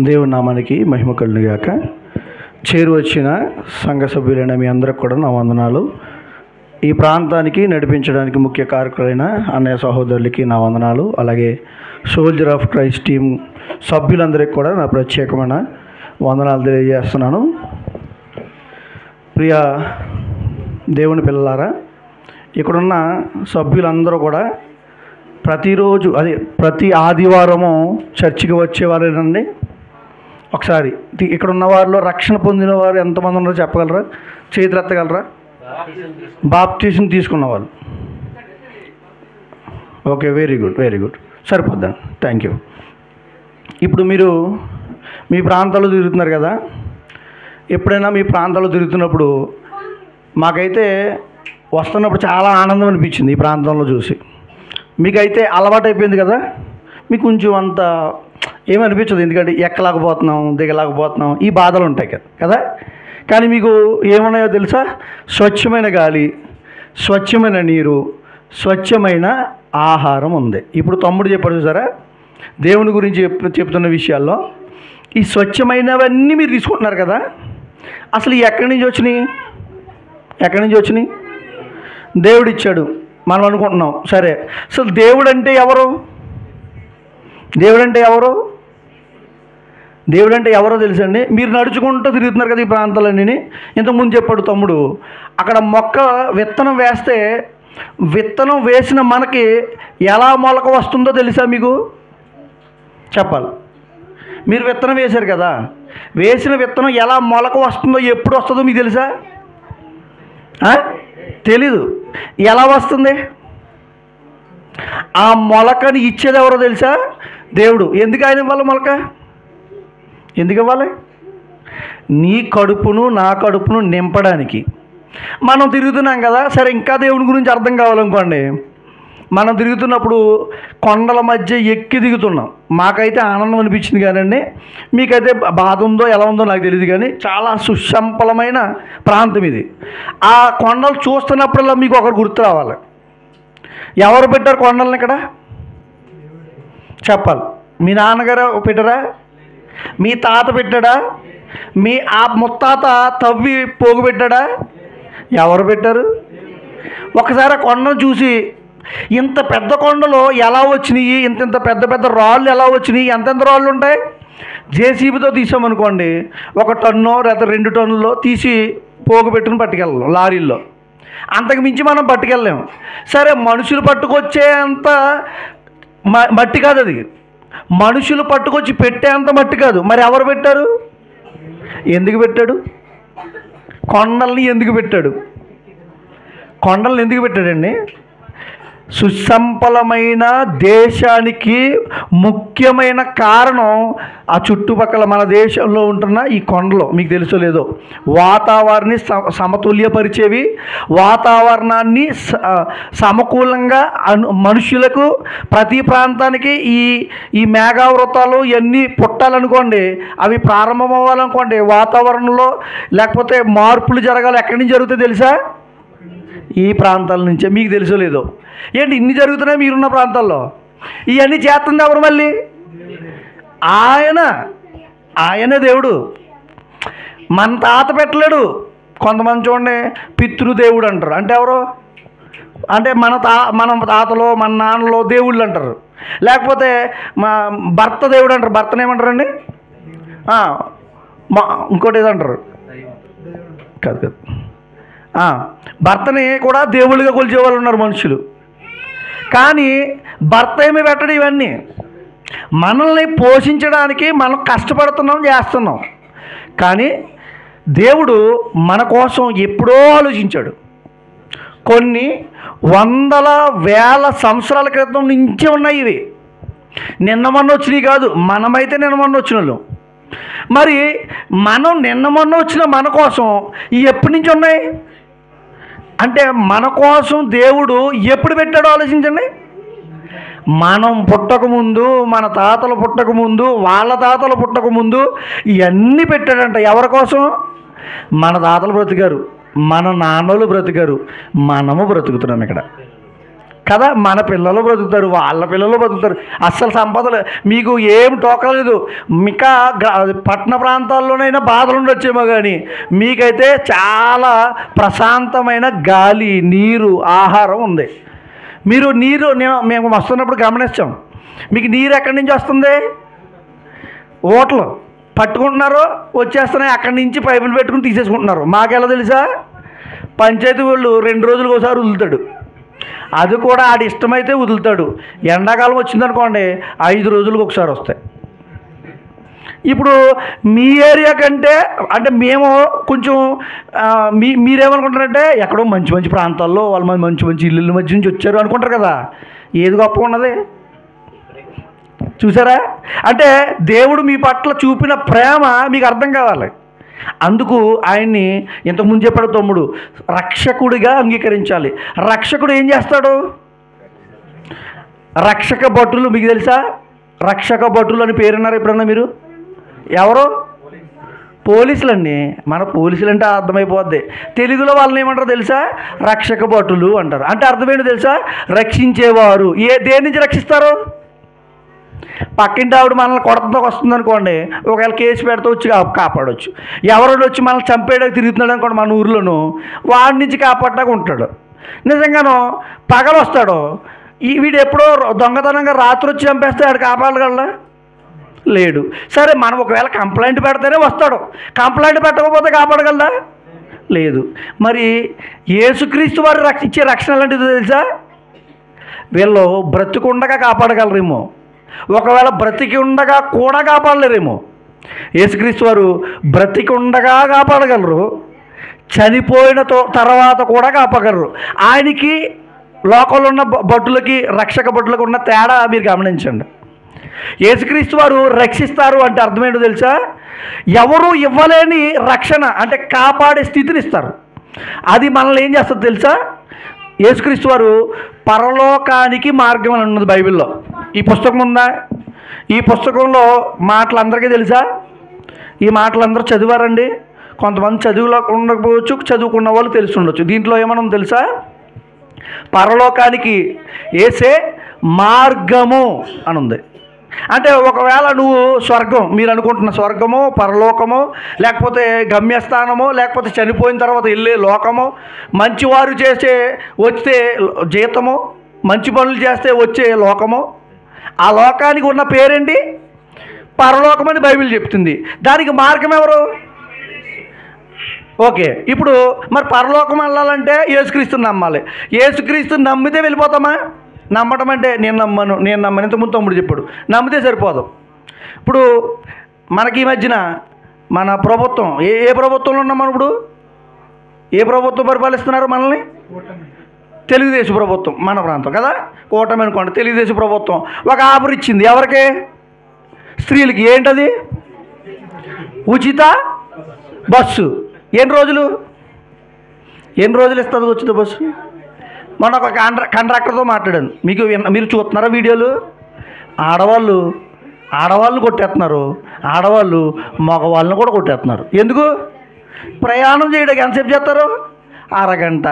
దేవుని నామానికి మహిమ కలుగుగాక. చేరువచ్చిన సంఘ సభ్యులైన మీ అందరికి కూడా నా వందనాలు. ఈ ప్రాంతానికి నడిపించడానికి ముఖ్య కారకులైన అన్నయ్య సహోదరులకి నా వందనాలు. అలాగే సోల్జర్ ఆఫ్ క్రైస్ట్ టీం సభ్యులందరికీ కూడా నా ప్రత్యేకమైన వందనాలు తెలియజేస్తున్నాను. ప్రియ దేవుని పిల్లలారా, ఇక్కడున్న సభ్యులందరూ కూడా ప్రతిరోజు, ప్రతి ఆదివారము చర్చికి వచ్చేవారేనండి. ఒకసారి ఇక్కడ ఉన్న వారిలో రక్షణ పొందిన వారు ఎంతమంది ఉన్నారో చెప్పగలరా? చేతులు ఎత్తగలరా? బాప్టిజం తీసుకున్న వాళ్ళు. Okay, very good. సరిపోద్దాం. Thank you. ఇప్పుడు మీరు మీ ప్రాంతాల్లో తిరుగుతున్నారు కదా. ఎప్పుడైనా మీ ప్రాంతాల్లో తిరుగుతున్నప్పుడు మాకైతే వస్తున్నప్పుడు చాలా ఆనందం అనిపించింది ఈ ప్రాంతంలో చూసి. మీకైతే అలవాటు అయిపోయింది కదా, మీకు కొంచెం అంత ఏమనిపించదు, ఎందుకంటే ఎక్కలేకపోతున్నాం, దిగలేకపోతున్నాం, ఈ బాధలు ఉంటాయి కదా. కానీ మీకు ఏమున్నాయో తెలుసా? స్వచ్ఛమైన గాలి, స్వచ్ఛమైన నీరు, స్వచ్ఛమైన ఆహారం ఉంది. ఇప్పుడు తమ్ముడు చెప్పాడు చూసారా, దేవుని గురించి చెప్తున్న విషయాల్లో ఈ స్వచ్ఛమైనవన్నీ మీరు తీసుకుంటున్నారు కదా, అసలు ఎక్కడి నుంచి వచ్చినాయి? ఎక్కడి నుంచి వచ్చినాయి? దేవుడు ఇచ్చాడు, మనం అనుకుంటున్నాం. సరే, అసలు దేవుడు అంటే ఎవరు? దేవుడు అంటే ఎవరు? దేవుడు అంటే ఎవరో తెలుసండి? మీరు నడుచుకుంటూ తిరుగుతున్నారు కదా ఈ ప్రాంతాలన్నీ. ఇంతకుముందు చెప్పాడు తమ్ముడు, అక్కడ మొక్క విత్తనం వేస్తే విత్తనం వేసిన మనకి ఎలా మొలక వస్తుందో తెలుసా మీకు? చెప్పాలి. మీరు విత్తనం వేశారు కదా, వేసిన విత్తనం ఎలా మొలక వస్తుందో ఎప్పుడు వస్తుందో మీకు తెలుసా? తెలీదు. ఎలా వస్తుంది? ఆ మొలకని ఇచ్చేది ఎవరో తెలుసా? దేవుడు. ఎందుకు ఆయన ఇవ్వాలి మొలక? ఎందుకు ఇవ్వాలి? నీ కడుపును నా కడుపును నింపడానికి. మనం తిరుగుతున్నాం కదా, సరే ఇంకా దేవుని గురించి అర్థం కావాలనుకోండి, మనం తిరుగుతున్నప్పుడు కొండల మధ్య ఎక్కి దిగుతున్నాం. మాకైతే ఆనందం అనిపించింది కానండి, మీకైతే బాధ ఉందో ఎలా ఉందో నాకు తెలియదు, కానీ చాలా సుసంపలమైన ప్రాంతం ఇది. ఆ కొండలు చూస్తున్నప్పుడల్లా మీకు ఒకరు గుర్తు రావాలి. ఎవరు పెట్టారు కొండలను ఇక్కడ? చెప్పాలి. మీ నాన్నగారు పెట్టారా? మీ తాత పెట్టాడా? మీ ఆ ముత్తాత తవ్వి పోగు పెట్టాడా? ఎవరు పెట్టారు? ఒకసారి ఆ కొండను చూసి, ఇంత పెద్ద కొండలో ఎలా వచ్చినాయి, ఇంత పెద్ద పెద్ద రాళ్ళు ఎలా వచ్చినాయి, ఎంతెంత రాళ్ళు ఉంటాయి? జేసీబీతో తీసామనుకోండి, 1 టన్ను లేదా 2 టన్నులో తీసి పోగు పెట్టుకుని పట్టుకెళ్ళాం లారీల్లో. అంతకు మించి మనం పట్టుకెళ్ళలేము. సరే, మనుషులు పట్టుకొచ్చే అంత మట్టి కాదు అది, మనుషులు పట్టుకొచ్చి పెట్టేంత మట్టి కాదు. మరి ఎవరు పెట్టారు? ఎందుకు పెట్టాడు? కొండల్ని ఎందుకు పెట్టాడు? కొండల్ని ఎందుకు పెట్టాడండి? సుసంపలమైన దేశానికి ముఖ్యమైన కారణం ఆ చుట్టుపక్కల మన దేశంలో ఉంటున్న ఈ కొండలు. మీకు తెలుసో లేదో, వాతావరణాన్ని సమతుల్యపరిచేవి, వాతావరణాన్ని సమకూలంగా మనుషులకు ప్రతి ప్రాంతానికి ఈ మేఘావృతాలు ఇవన్నీ పుట్టాలనుకోండి, అవి ప్రారంభం అవ్వాలనుకోండి, వాతావరణంలో లేకపోతే మార్పులు జరగాలి. ఎక్కడి నుంచి జరుగుతాయి తెలుసా? ఈ ప్రాంతాల నుంచే. మీకు తెలుసో లేదో, ఏంటి ఇన్ని జరుగుతున్నాయి మీరున్న ప్రాంతాల్లో? ఇవన్నీ చేస్తుంది ఎవరు? మళ్ళీ ఆయనే దేవుడు. మన తాత పెట్టలేడు. కొంతమంది చూడండి పితృదేవుడు అంటారు. అంటే ఎవరు? అంటే మన తాతలో మన నాన్నలో దేవుళ్ళు అంటారు. లేకపోతే మా భర్త దేవుడు అంటారు. భర్తను ఏమంటారండి? ఇంకోటి ఏదంటారు? కాదు, భర్తని కూడా దేవుళ్ళుగా కొలిచే వాళ్ళు ఉన్నారు మనుషులు. కానీ భర్త ఏమి పెట్టడు. ఇవన్నీ మనల్ని పోషించడానికి మనం కష్టపడుతున్నాం, చేస్తున్నాం. కానీ దేవుడు మన కోసం ఎప్పుడో ఆలోచించాడు. కొన్ని వందల వేల సంవత్సరాల క్రితం నుంచి ఉన్నాయి ఇవి. నిన్న మొన్న వచ్చినవి కాదు. మనమైతే నిన్న మొన్న వచ్చిన వాళ్ళు. మరి మనం నిన్న మొన్న వచ్చిన మన కోసం ఇవి ఎప్పటి నుంచి ఉన్నాయి అంటే, మన కోసం దేవుడు ఎప్పుడు పెట్టాడో ఆలోచించండి. మనం పుట్టకముందు, మన తాతలు పుట్టకముందు, వాళ్ళ తాతలు పుట్టకముందు ఇవన్నీ పెట్టాడంట. ఎవరి కోసం? మన తాతలు బ్రతికారు, మన నాన్నలు బ్రతికారు, మనము బ్రతుకుతున్నాం ఇక్కడ కదా. మన పిల్లలు బ్రతుకుతారు, వాళ్ళ పిల్లలు బ్రతుకుతారు. అస్సలు సంపదలు మీకు ఏం టోకలేదు. మిక పట్టణ ప్రాంతాల్లోనైనా బాధలు ఉండొచ్చేమో, కానీ మీకైతే చాలా ప్రశాంతమైన గాలి, నీరు, ఆహారం ఉంది. మీరు నీరు మేము వస్తున్నప్పుడు గమనిస్తాం. మీకు నీరు ఎక్కడి నుంచి వస్తుంది? ఓటలు పట్టుకుంటున్నారు, వచ్చేస్తున్నాయి. అక్కడి నుంచి పైపులు పెట్టుకుని తీసేసుకుంటున్నారు. మాకెలా తెలుసా? పంచాయతీ వాళ్ళు 2 రోజులకు ఒకసారి వదులుతాడు. అది కూడా ఆడి ఇష్టమైతే వదులుతాడు. ఎండాకాలం వచ్చిందనుకోండి 5 రోజులకు ఒకసారి వస్తాయి. ఇప్పుడు మీ ఏరియా కంటే అంటే మేము కొంచెం మీరేమనుకుంటారంటే ఎక్కడో మంచి మంచి ప్రాంతాల్లో వాళ్ళ మంచి మంచి ఇల్లుల మధ్య నుంచి వచ్చారు అనుకుంటారు కదా. ఏది గొప్ప ఉన్నది చూసారా? అంటే దేవుడు మీ పట్ల చూపిన ప్రేమ మీకు అర్థం కావాలి. అందుకు ఆయన్ని ఇంతకుముందు చెప్పాడు తమ్ముడు, రక్షకుడిగా అంగీకరించాలి. రక్షకుడు ఏం చేస్తాడు? రక్షక భటులు. మీకు తెలుసా? రక్షక భటులు అని పేరున్నారు ఎప్పుడన్నా మీరు? ఎవరు? పోలీసులండి, మన పోలీసులు అంటే అర్థమైపోద్ది. తెలుగులో వాళ్ళని ఏమంటారు తెలుసా? రక్షక భటులు అంటారు. అంటే అర్థమేంటి తెలుసా? రక్షించేవారు. దేని నుంచి రక్షిస్తారు? పక్కింటి ఆవిడ మనల్ని కొడతతో వస్తుంది అనుకోండి, ఒకవేళ కేసు పెడితే వచ్చి కాపాడవచ్చు. ఎవరైనా వచ్చి మనల్ని చంపేయడానికి తిరుగుతున్నాడు అనుకోండి మన ఊర్లోనూ, వాడి నుంచి కాపాడటానికి ఉంటాడు. నిజంగానో పగలు వస్తాడు, వీడు ఎప్పుడో దొంగతనంగా రాత్రి వచ్చి చంపేస్తే ఆడు కాపాడగలడా? లేడు. సరే, మనం ఒకవేళ కంప్లైంట్ పెడితేనే వస్తాడు, కంప్లైంట్ పెట్టకపోతే కాపాడగలడా? లేదు. మరి యేసుక్రీస్తు వారు ఇచ్చే రక్షణ లాంటిది తెలుసా? వీళ్ళు బ్రతికుండగా కాపాడగలరేమో, ఒకవేళ బ్రతికి ఉండగా కూడా కాపాడలేరేమో. యేసుక్రీస్తు వారు బ్రతికి ఉండగా కాపాడగలరు, చనిపోయిన తర్వాత కూడా కాపాడగలరు. ఆయనకి లోకంలో ఉన్న భటులకి, రక్షక భటులకు ఉన్న తేడా మీరు గమనించండి. యేసుక్రీస్తు వారు రక్షిస్తారు అంటే అర్థమేంటో తెలుసా? ఎవరు ఇవ్వలేని రక్షణ, అంటే కాపాడే స్థితిని ఇస్తారు. అది మనల్ని ఏం చేస్తుంది తెలుసా? యేసుక్రీస్తు వారు పరలోకానికి మార్గం అని ఉన్నది బైబిల్లో. ఈ పుస్తకం ఉందా? ఈ పుస్తకంలో మాటలు అందరికీ తెలుసా? ఈ మాటలు అందరూ చదివారండి? కొంతమంది చదువులో ఉండకపోవచ్చు, చదువుకున్న వాళ్ళు తెలిసి ఉండొచ్చు. దీంట్లో ఏమన్నా తెలుసా? పరలోకానికి యేసే మార్గము అని ఉంది. అంటే ఒకవేళ నువ్వు స్వర్గం, మీరు అనుకుంటున్న స్వర్గమో, పరలోకమో, లేకపోతే గమ్యస్థానమో, లేకపోతే చనిపోయిన తర్వాత వెళ్ళే లోకమో, మంచివారు చేసే వచ్చే జీతమో, మంచి పనులు చేస్తే వచ్చే లోకమో, ఆ లోకానికి ఉన్న పేరేంటి? పరలోకం అని బైబిల్ చెప్తుంది. దానికి మార్గం ఎవరు? ఓకే, ఇప్పుడు మరి పరలోకం వెళ్ళాలంటే యేసుక్రీస్తుని నమ్మాలి. యేసుక్రీస్తుని నమ్మితే వెళ్ళిపోతామా? నమ్మటం అంటే నేను నమ్మను ఇంతకుముందు తమ్ముడు చెప్పాడు, నమ్మితే సరిపోదు. ఇప్పుడు మనకి ఈ మధ్యన మన ప్రభుత్వం, ఏ ప్రభుత్వంలో ఉన్నాం మనం ఇప్పుడు? ఏ ప్రభుత్వం పరిపాలిస్తున్నారు మనల్ని? తెలుగుదేశం ప్రభుత్వం మన ప్రాంతం కదా, కూటమి అనుకోండి. తెలుగుదేశం ప్రభుత్వం ఒక ఆఫర్ ఇచ్చింది. ఎవరికి? స్త్రీలకి. ఏంటది? ఉచిత బస్సు. ఎన్ని రోజులు ఇస్తుంది ఉచిత బస్సు? మొన్న ఒక కండక్టర్తో మాట్లాడాను, మీరు చూస్తున్నారా వీడియోలు? ఆడవాళ్ళు కొట్టేస్తున్నారు, ఆడవాళ్ళు మగవాళ్ళని కూడా కొట్టేస్తున్నారు. ఎందుకు? ప్రయాణం చేయడానికి ఎంతసేపు చేస్తారు? అరగంట,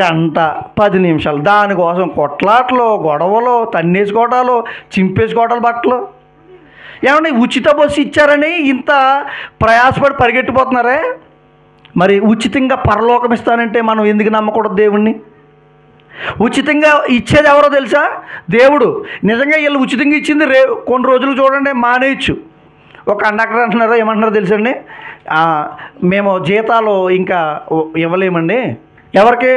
గంట, 10 నిమిషాలు. దానికోసం కొట్లాట్లు, గొడవలు, తన్నేసుకోవటాలు, చింపేసుకోవటాలు బట్టలు. ఏమంటే ఉచిత బస్సు ఇచ్చారని ఇంత ప్రయాసపడి పరిగెట్టిపోతున్నారే, మరి ఉచితంగా పరలోకం ఇస్తానంటే మనం ఎందుకు నమ్మకూడదు దేవుణ్ణి? ఉచితంగా ఇచ్చేది ఎవరో తెలుసా? దేవుడు. నిజంగా వీళ్ళు ఉచితంగా ఇచ్చింది కొన్ని రోజులు చూడండి మానేయచ్చు. ఒక కండక్టర్ అంటున్నారు, ఏమంటున్నారో తెలుసండి, మేము జీతాలు ఇంకా ఇవ్వలేమండి. ఎవరికి?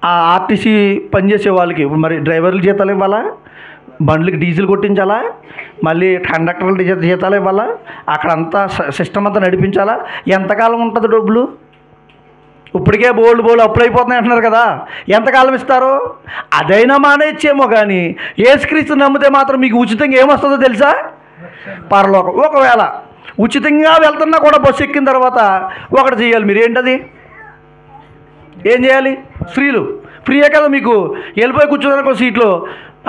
ఆ ఆర్టీసీ పనిచేసే వాళ్ళకి. మరి డ్రైవర్లు జీతాలు ఇవ్వాలా, బండ్లకి డీజిల్ కొట్టించాలా, మళ్ళీ కండక్టర్ల జీతాలు ఇవ్వాలా, అక్కడంతా సిస్టమ్ అంతా నడిపించాలా. ఎంతకాలం ఉంటుంది డబ్బులు? ఇప్పటికే బోల్డ్ అప్పులు అయిపోతున్నాయి అంటున్నారు కదా, ఎంతకాలం ఇస్తారు? అదైనా మానేచ్చేమో, కానీ యేసుక్రీస్తు నమ్మితే మాత్రం మీకు ఉచితంగా ఏమొస్తుందో తెలుసా? పరలోకం. ఒకవేళ ఉచితంగా వెళ్తున్నా కూడా బస్సు ఎక్కిన తర్వాత ఒకటి చేయాలి మీరు. ఏంటది? ఏం చేయాలి? స్త్రీలు ఫ్రీయే కదా మీకు, వెళ్ళిపోయి కూర్చున్నారనుకో సీట్లో,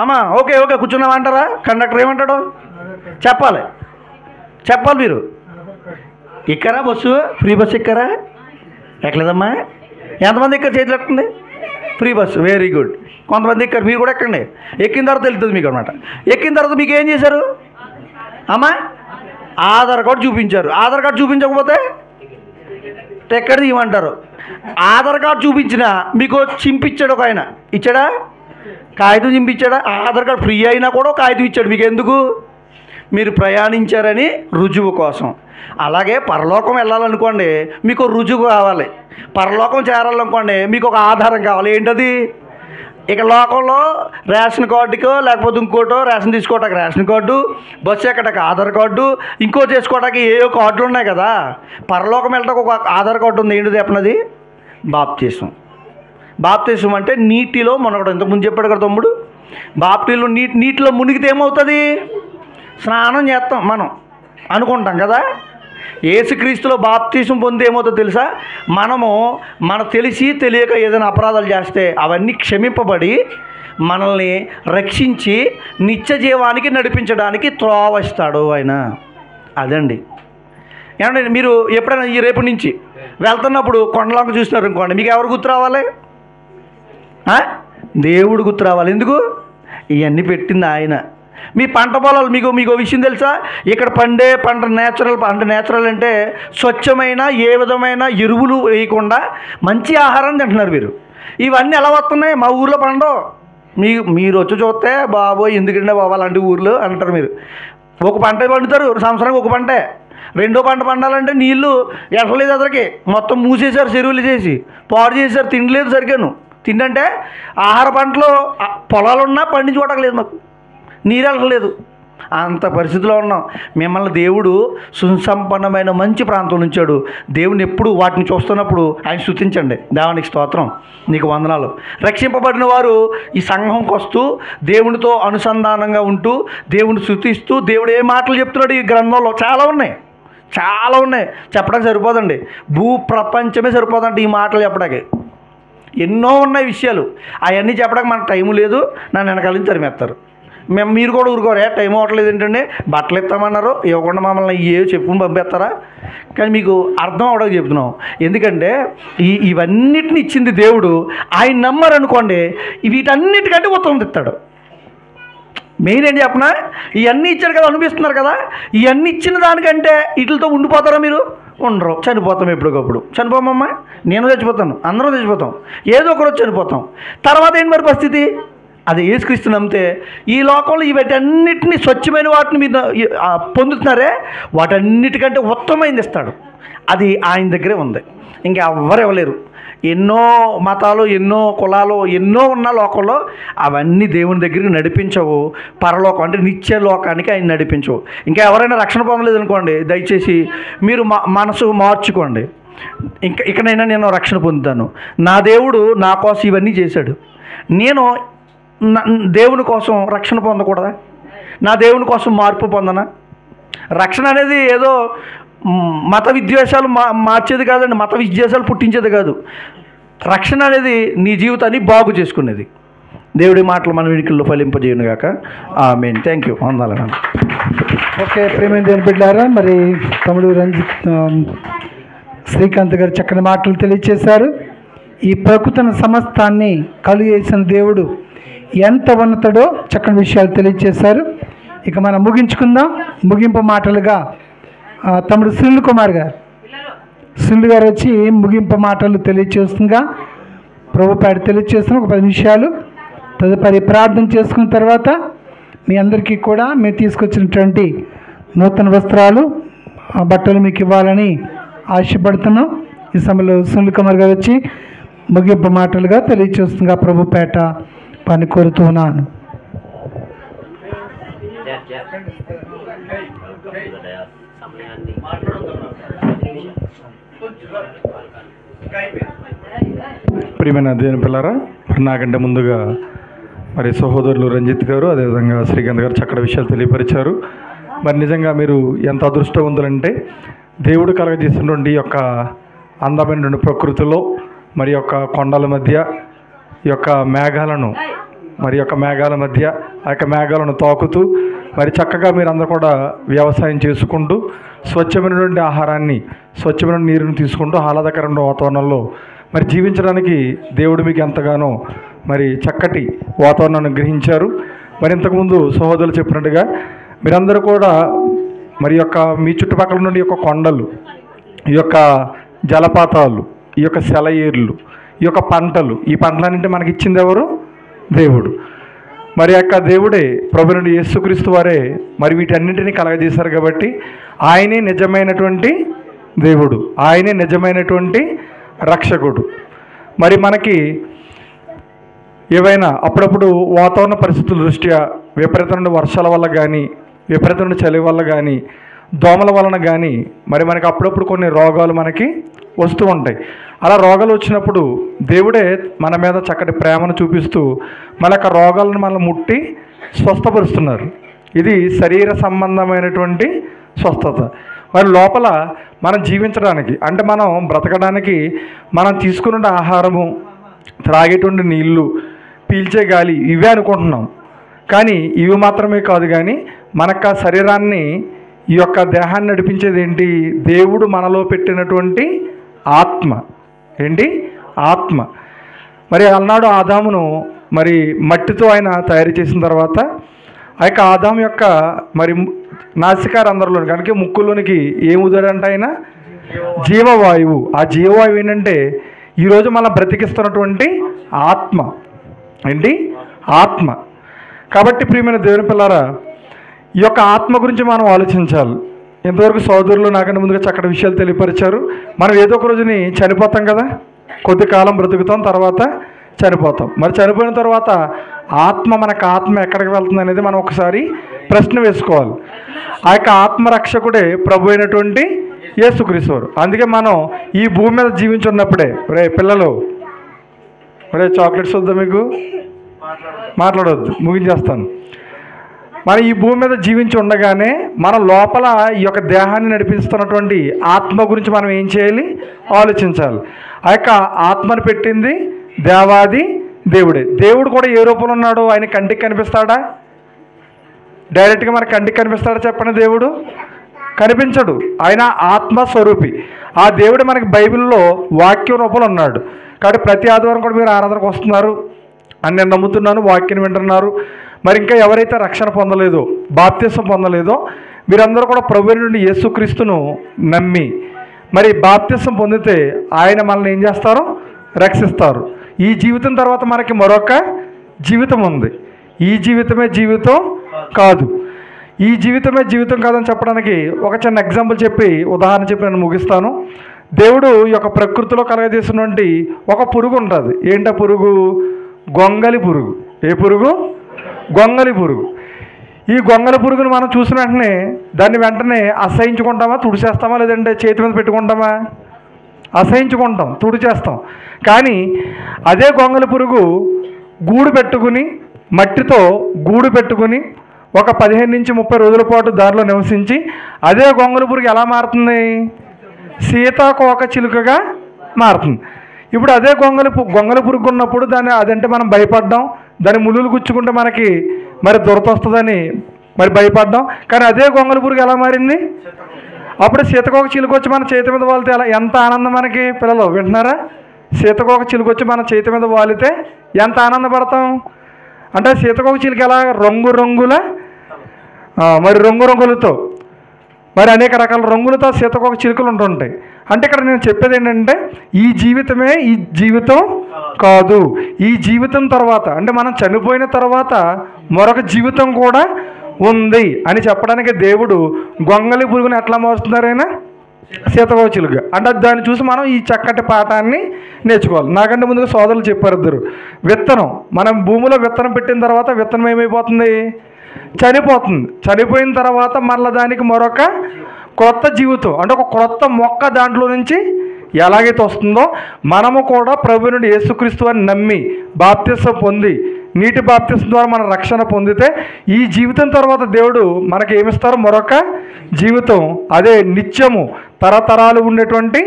అమ్మా ఓకే కూర్చున్నావా అంటారా? కండక్టర్ ఏమంటాడు? చెప్పాలి మీరు. ఎక్కారా బస్సు? ఫ్రీ బస్సు ఎక్కారా? ఎక్కలేదమ్మా? ఎంతమంది ఎక్కారు? చేతులు ఎక్కండి. Free bus, very good. కొంతమంది ఎక్కారు, మీరు కూడా ఎక్కండి. ఎక్కిన తర్వాత తెలుస్తుంది మీకు అనమాట. ఎక్కిన తర్వాత మీకు ఏం చేశారు అమ్మా? ఆధార్ కార్డు చూపించారు. ఆధార్ కార్డు చూపించకపోతే ఎక్కడిది ఇవ్వమంటారు. ఆధార్ కార్డు చూపించిన మీకు చింపిచ్చాడు ఒక ఆయన, ఇచ్చాడా? కాగితం చింపించాడా? ఆధార్ కార్డు ఫ్రీ అయినా కూడా కాగితం ఇచ్చాడు. మీకు ఎందుకు? మీరు ప్రయాణించారని రుజువు కోసం. అలాగే పరలోకం వెళ్ళాలనుకోండి, మీకు రుజువు కావాలి. పరలోకం చేరాలనుకోండి, మీకు ఒక ఆధారం కావాలి. ఏంటది? ఇక లోకంలో రేషన్ కార్డుకో లేకపోతే ఇంకోటో, రేషన్ తీసుకోవటానికి రేషన్ కార్డు, బస్సు ఎక్కడానికి ఆధార్ కార్డు, ఇంకో చేసుకోవడానికి ఏవో కార్డులు ఉన్నాయి కదా. పరలోకం వెళ్ళడానికి ఒక ఆధార్ కార్డు ఉంది. ఏంటిది చెప్పినది? బాప్తిసం అంటే నీటిలో మునగడం. ఇంతకుముందు చెప్పాడు కదా తమ్ముడు, నీటిలో మునిగితే ఏమవుతుంది? స్నానం చేస్తాం మనం అనుకుంటాం కదా. యేసుక్రీస్తులో బాప్తిసం పొంది ఏమవుతుందో తెలుసా? మన తెలిసి తెలియక ఏదైనా అపరాధాలు చేస్తే అవన్నీ క్షమింపబడి మనల్ని రక్షించి నిత్య జీవానికి నడిపించడానికి త్రోవ ఇస్తాడు ఆయన. అదండి. ఏమంటే మీరు ఎప్పుడైనా ఈ రేపు నుంచి వెళ్తున్నప్పుడు కొండలోకి చూసినారు అనుకోండి, మీకు ఎవరు గుర్తు రావాలి? దేవుడు గుర్తు రావాలి. ఎందుకు? ఇవన్నీ పెట్టింది ఆయన. మీ పంట పొలాలు మీకు విషయం తెలుసా? ఇక్కడ పండే పంట నేచురల్ అంటే స్వచ్ఛమైన ఏ విధమైన ఎరువులు వేయకుండా మంచి ఆహారం తింటున్నారు మీరు. ఇవన్నీ ఎలా వస్తున్నాయి? మా ఊర్లో పండవు. మీరు వచ్చి చూస్తే బాబోయ్ ఎందుకంటే బాబా అలాంటి ఊర్లో అంటారు. మీరు ఒక పంట పండుతారు, సంవత్సరానికి ఒక పంటే. రెండో పంట పండాలంటే నీళ్లు ఎట్టలేదు, అదరికి మొత్తం మూసేశారు, చెరువులు చేసి పాడు చేశారు. తిండి లేదు సరిగ్గాను. తిండి అంటే ఆహార పంటలు పొలాలున్నా పండించుకోవట్లేదు, మాకు నీరు వెళ్ళలేదు. అంత పరిస్థితిలో ఉన్నాం. మిమ్మల్ని దేవుడు సుసంపన్నమైన మంచి ప్రాంతం ఉంచాడు. దేవుని ఎప్పుడు వాటిని చూస్తున్నప్పుడు ఆయన స్తుతించండి. దేవునికి స్తోత్రం, నీకు వందనాలు. రక్షింపబడిన వారు ఈ సంఘంకి వస్తూ దేవునితో అనుసంధానంగా ఉంటూ దేవుని స్తుతిస్తూ దేవుడు ఏ మాటలు చెప్తున్నాడు ఈ గ్రంథంలో చాలా ఉన్నాయి చెప్పడానికి సరిపోదండి. ప్రపంచమే సరిపోదంటే ఈ మాటలు చెప్పడానికి. ఎన్నో ఉన్నాయి విషయాలు. అవన్నీ చెప్పడానికి మనకు టైము లేదు. నన్ను వెనకాల నుంచి తరిమేస్తారు. మీరు కూడా ఊరుకోరే, టైం అవ్వట్లేదు ఏంటంటే బట్టలు ఇస్తామన్నారు, ఇవ్వకుండా మమ్మల్ని చెప్పుకుని పంపిస్తారా? కానీ మీకు అర్థం అవడానికి చెప్తున్నాం. ఎందుకంటే ఇవన్నిటిని ఇచ్చింది దేవుడు. ఆయన నమ్మరనుకోండి, వీటన్నిటికంటే ఉత్తమం ఇస్తాడు. మెయిన్ ఏంటి చెప్పనా? ఇవన్నీ ఇచ్చారు కదా, అనిపిస్తున్నారు కదా, ఇవన్నీ ఇచ్చిన దానికంటే వీటితో ఉండిపోతారా? మీరు ఉండరు. చనిపోతాం ఎప్పటికప్పుడు. చనిపోమమ్మా, నేను చచ్చిపోతాను, అందరం చచ్చిపోతాం, ఏదో ఒకరోజు చనిపోతాం. తర్వాత ఏంటి మరి పరిస్థితి? అది యేసుక్రీస్తు నమ్మితే ఈ లోకంలో వీటన్నిటిని స్వచ్ఛమైన వాటిని మీరు పొందుతున్నారే, వాటన్నిటికంటే ఉత్తమమైనది ఇస్తాడు. అది ఆయన దగ్గరే ఉంది, ఇంకెవ్వరు ఇవ్వలేరు. ఎన్నో మతాలు, ఎన్నో కులాలు, ఎన్నో ఉన్న లోకంలో అవన్నీ దేవుని దగ్గరికి నడిపించవు. పరలోకం అంటే నిత్య లోకానికి ఆయన నడిపించవు. ఇంకా ఎవరైనా రక్షణ పొందలేదు అనుకోండి, దయచేసి మీరు మనసు మార్చుకోండి. ఇకనైనా నేను రక్షణ పొందుతాను. నా దేవుడు నా కోసం ఇవన్నీ చేశాడు. నేను దేవుని కోసం రక్షణ పొందకూడదా? నా దేవుని కోసం మార్పు పొందనా? రక్షణ అనేది ఏదో మత విద్వేషాలు మార్చేది కాదండి, మత విద్వేషాలు పుట్టించేది కాదు. రక్షణ అనేది నీ జీవితాన్ని బాగు చేసుకునేది. దేవుడి మాటలు మన వెనుకల్లో ఫలింపజేయను గాక. ఆమేన్. Thank you. వందనాలు. ఓకే, ప్రేమైన దేవుని బిడ్డలారా, మరి తమ్ముడు శ్రీకాంత్ గారు చక్కని మాటలు తెలియజేశారు. ఈ ప్రకృతిని సమస్తాన్ని కలుగజేసిన దేవుడు ఎంత ఉన్నతుడో చక్కని విషయాలు తెలియజేశారు. ఇక మనం ముగించుకుందాం. ముగింపు మాటలుగా తమ్ముడు సునీల్ కుమార్ గారు వచ్చి ముగింపు మాటలు తెలియజేస్తుండగా ప్రభుపేట తెలియజేస్తున్న ఒక 10 నిమిషాలు తదుపరి ప్రార్థన చేసుకున్న తర్వాత మీ అందరికీ కూడా మేము తీసుకొచ్చినటువంటి నూతన వస్త్రాలు, బట్టలు మీకు ఇవ్వాలని ఆశపడుతున్నాం. ఈ సమయంలో సునీల్ కుమార్ గారు వచ్చి ముగింపు మాటలుగా తెలియజేస్తుండగా ప్రభుపేట పని కోరుతున్నాను. ప్రియమైన దేవుని పిల్లరా, నాకంటే ముందుగా మరి సహోదరులు రంజిత్ గారు, అదేవిధంగా శ్రీకాంత్ గారు చక్కటి విషయాలు తెలియపరిచారు. మరి నిజంగా మీరు ఎంత అదృష్టవంతులంటే దేవుడు కలగజేసినటువంటి యొక్క అందమైనటువంటి ప్రకృతిలో మరి యొక్క కొండల మధ్య ఈ యొక్క మేఘాలను మధ్య ఆ యొక్క మేఘాలను తాకుతూ మరి చక్కగా మీరందరూ కూడా వ్యవసాయం చేసుకుంటూ స్వచ్ఛమైనటువంటి ఆహారాన్ని, స్వచ్ఛమైన నీరుని తీసుకుంటూ ఆహ్లాదకరమైన వాతావరణంలో మరి జీవించడానికి దేవుడు మీకు ఎంతగానో మరి చక్కటి వాతావరణాన్ని గ్రహించారు. మరి ఇంతకుముందు సహోదరులు చెప్పినట్టుగా మీరందరూ కూడా మరి యొక్క మీ చుట్టుపక్కల నుండి యొక్క కొండలు, ఈ యొక్క జలపాతాలు, ఈ యొక్క సెలయేర్లు, ఈ యొక్క పంటలు, ఈ పంటలన్నింటి మనకి ఇచ్చింది ఎవరు? దేవుడు. మరి యొక్క దేవుడే ప్రభువు నుండి యేసుక్రీస్తు వారే మరి వీటన్నింటినీ కలగజేశారు. కాబట్టి ఆయనే నిజమైనటువంటి దేవుడు, ఆయనే నిజమైనటువంటి రక్షకుడు. మరి మనకి ఏవైనా అప్పుడప్పుడు వాతావరణ పరిస్థితుల దృష్ట్యా విపరీతమైన వర్షాల వల్ల కానీ, విపరీతమైన చలి వల్ల కానీ, దోమల వలన కానీ మరి మనకి అప్పుడప్పుడు కొన్ని రోగాలు మనకి వస్తూ ఉంటాయి. అలా రోగాలు వచ్చినప్పుడు దేవుడే మన మీద చక్కటి ప్రేమను చూపిస్తూ మన యొక్క రోగాలను మనం ముట్టి స్వస్థపరుస్తున్నారు. ఇది శరీర సంబంధమైనటువంటి స్వస్థత. మరి లోపల మనం జీవించడానికి, అంటే మనం బ్రతకడానికి మనం తీసుకున్న ఆహారము, త్రాగేటువంటి నీళ్ళు, పీల్చే గాలి ఇవే అనుకుంటున్నాం. కానీ ఇవి మాత్రమే కాదు, కానీ మనకు శరీరాన్ని ఈ యొక్క దేహాన్ని నడిపించేది ఏంటి? దేవుడు మనలో పెట్టినటువంటి ఆత్మ. ఏంటి? ఆత్మ. మరి అలనాడు ఆదామును మరి మట్టితో ఆయన తయారు చేసిన తర్వాత ఆ యొక్క ఆదాము యొక్క మరి నాసికారంధ్రంలో కనుక ముక్కులోనికి ఏముదరంటే ఆయన జీవవాయువు. ఆ జీవవాయువు ఏంటంటే ఈరోజు మనం బ్రతికిస్తున్నటువంటి ఆత్మ. ఏంటి? ఆత్మ. కాబట్టి ప్రియమైన దేవుని పిల్లారా, ఈ యొక్క ఆత్మ గురించి మనం ఆలోచించాలి. ఇంతవరకు సోదరులు నాకంటే ముందుగా చక్కటి విషయాలు తెలియపరిచారు. మనం ఏదో ఒక రోజుని చనిపోతాం కదా, కొద్ది కాలం బ్రతుకుతాం, తర్వాత చనిపోతాం. మరి చనిపోయిన తర్వాత మనకు ఆత్మ ఎక్కడికి వెళ్తుంది అనేది మనం ఒకసారి ప్రశ్న వేసుకోవాలి. ఆ యొక్క ఆత్మరక్షకుడే ప్రభు అయినటువంటి యేసుక్రీస్తు. అందుకే మనం ఈ భూమి మీద జీవించున్నప్పుడే, రే పిల్లలు, రే చాక్లెట్స్ వద్దా మీకు? మాట్లాడవద్దు, ముగించేస్తాను. మనం ఈ భూమి మీద జీవించి ఉండగానే మన లోపల ఈ యొక్క దేహాన్ని నడిపిస్తున్నటువంటి ఆత్మ గురించి మనం ఏం చేయాలి? ఆలోచించాలి. ఆ యొక్క ఆత్మను పెట్టింది దేవాది దేవుడే. దేవుడు కూడా ఏ రూపంలో ఉన్నాడో ఆయన కంటికి కనిపిస్తాడా? డైరెక్ట్గా మన కంటికి కనిపిస్తాడా చెప్పండి? దేవుడు కనిపించడు. ఆయన ఆత్మస్వరూపి. ఆ దేవుడు మనకి బైబిల్లో వాక్య రూపంలో ఉన్నాడు. కాబట్టి ప్రతి ఆదివారం కూడా మీరు ఆరాధనకు వస్తున్నారు అని నేను నమ్ముతున్నాను, వాక్యం వింటున్నారు. మరి ఇంకా ఎవరైతే రక్షణ పొందలేదో, బాప్తిసం పొందలేదో, మీరందరూ కూడా ప్రభువు నుండి యేసుక్రీస్తును నమ్మి మరి బాప్తిసం పొందితే ఆయన మనల్ని ఏం చేస్తారు? రక్షిస్తారు. ఈ జీవితం తర్వాత మనకి మరొక జీవితం ఉంది. ఈ జీవితమే జీవితం కాదు. ఈ జీవితమే జీవితం కాదని చెప్పడానికి ఒక చిన్న ఎగ్జాంపుల్ చెప్పి, ఉదాహరణ చెప్పి నేను ముగిస్తాను. దేవుడు ఈ యొక్క ప్రకృతిలో కలగజేసినటువంటి ఒక పురుగు ఉంటుంది. ఏంటా పురుగు? గొంగలి పురుగు. ఏ పురుగు? గొంగలి పురుగు. ఈ గొంగలి పురుగును మనం చూసిన వెంటనే దాన్ని అసహించుకుంటామా, తుడిచేస్తామా, లేదంటే చేతి మీద పెట్టుకుంటామా? అసహించుకుంటాం, తుడిచేస్తాం. కానీ అదే గొంగలి పురుగు గూడు పెట్టుకుని, మట్టితో గూడు పెట్టుకుని ఒక 15 నుంచి 30 రోజుల పాటు దారిలో నివసించి అదే గొంగలి పురుగు ఎలా మారుతుంది? సీతాకోక చిలుకగా మారుతుంది. ఇప్పుడు అదే గొంగలి పురుగు ఉన్నప్పుడు అదంటే మనం భయపడ్డాం, దాని ముళ్ళులు గుచ్చుకుంటే మనకి మరి దురద వస్తుందని మరి భయపడ్డాం. కానీ అదే గొంగలి పురుగు ఎలా మారింది? అప్పుడు సీతకోక చిలుక వచ్చి మన చేతి మీద వాలితే ఎంత ఆనందం మనకి. పిల్లలు వింటున్నారా? సీతకోక చిలుక వచ్చి మన చేతి మీద వాలితే ఎంత ఆనందపడతాం అంటే, సీతకోక చిలుక ఎలా రంగురంగుల మరి రంగురంగులతో మరి అనేక రకాల రంగులతో సీతకోక చిలుకలు ఉంటుంటాయి. అంటే ఇక్కడ నేను చెప్పేది ఏంటంటే, ఈ జీవితమే ఈ జీవితం కాదు. ఈ జీవితం తర్వాత అంటే మనం చనిపోయిన తర్వాత మరొక జీవితం కూడా ఉంది అని చెప్పడానికి దేవుడు గొంగలి పురుగుని ఎట్లా మారుస్తున్నారైనా? సీతకోక చిలుక. అంటే దాన్ని చూసి మనం ఈ చక్కటి పాఠాన్ని నేర్చుకోవాలి. నాకంటే ముందుగా సోదరులు చెప్పారు ఇద్దరు. విత్తనం, మనం భూమిలో విత్తనం పెట్టిన తర్వాత విత్తనం ఏమైపోతుంది? చనిపోతుంది. చనిపోయిన తర్వాత మరలా దానికి మరొక క్రొత్త జీవితం అంటే ఒక క్రొత్త మొక్క దాంట్లో నుంచి ఎలాగైతే వస్తుందో మనము కూడా ప్రభు నుండి యేసుక్రీస్తు అని నమ్మి బాప్తిసం పొంది నీటి బాప్తిసం ద్వారా మన రక్షణ పొందితే ఈ జీవితం తర్వాత దేవుడు మనకి ఏమిస్తారు? మరొక జీవితం. అదే నిత్యము, తరతరాలు ఉండేటువంటి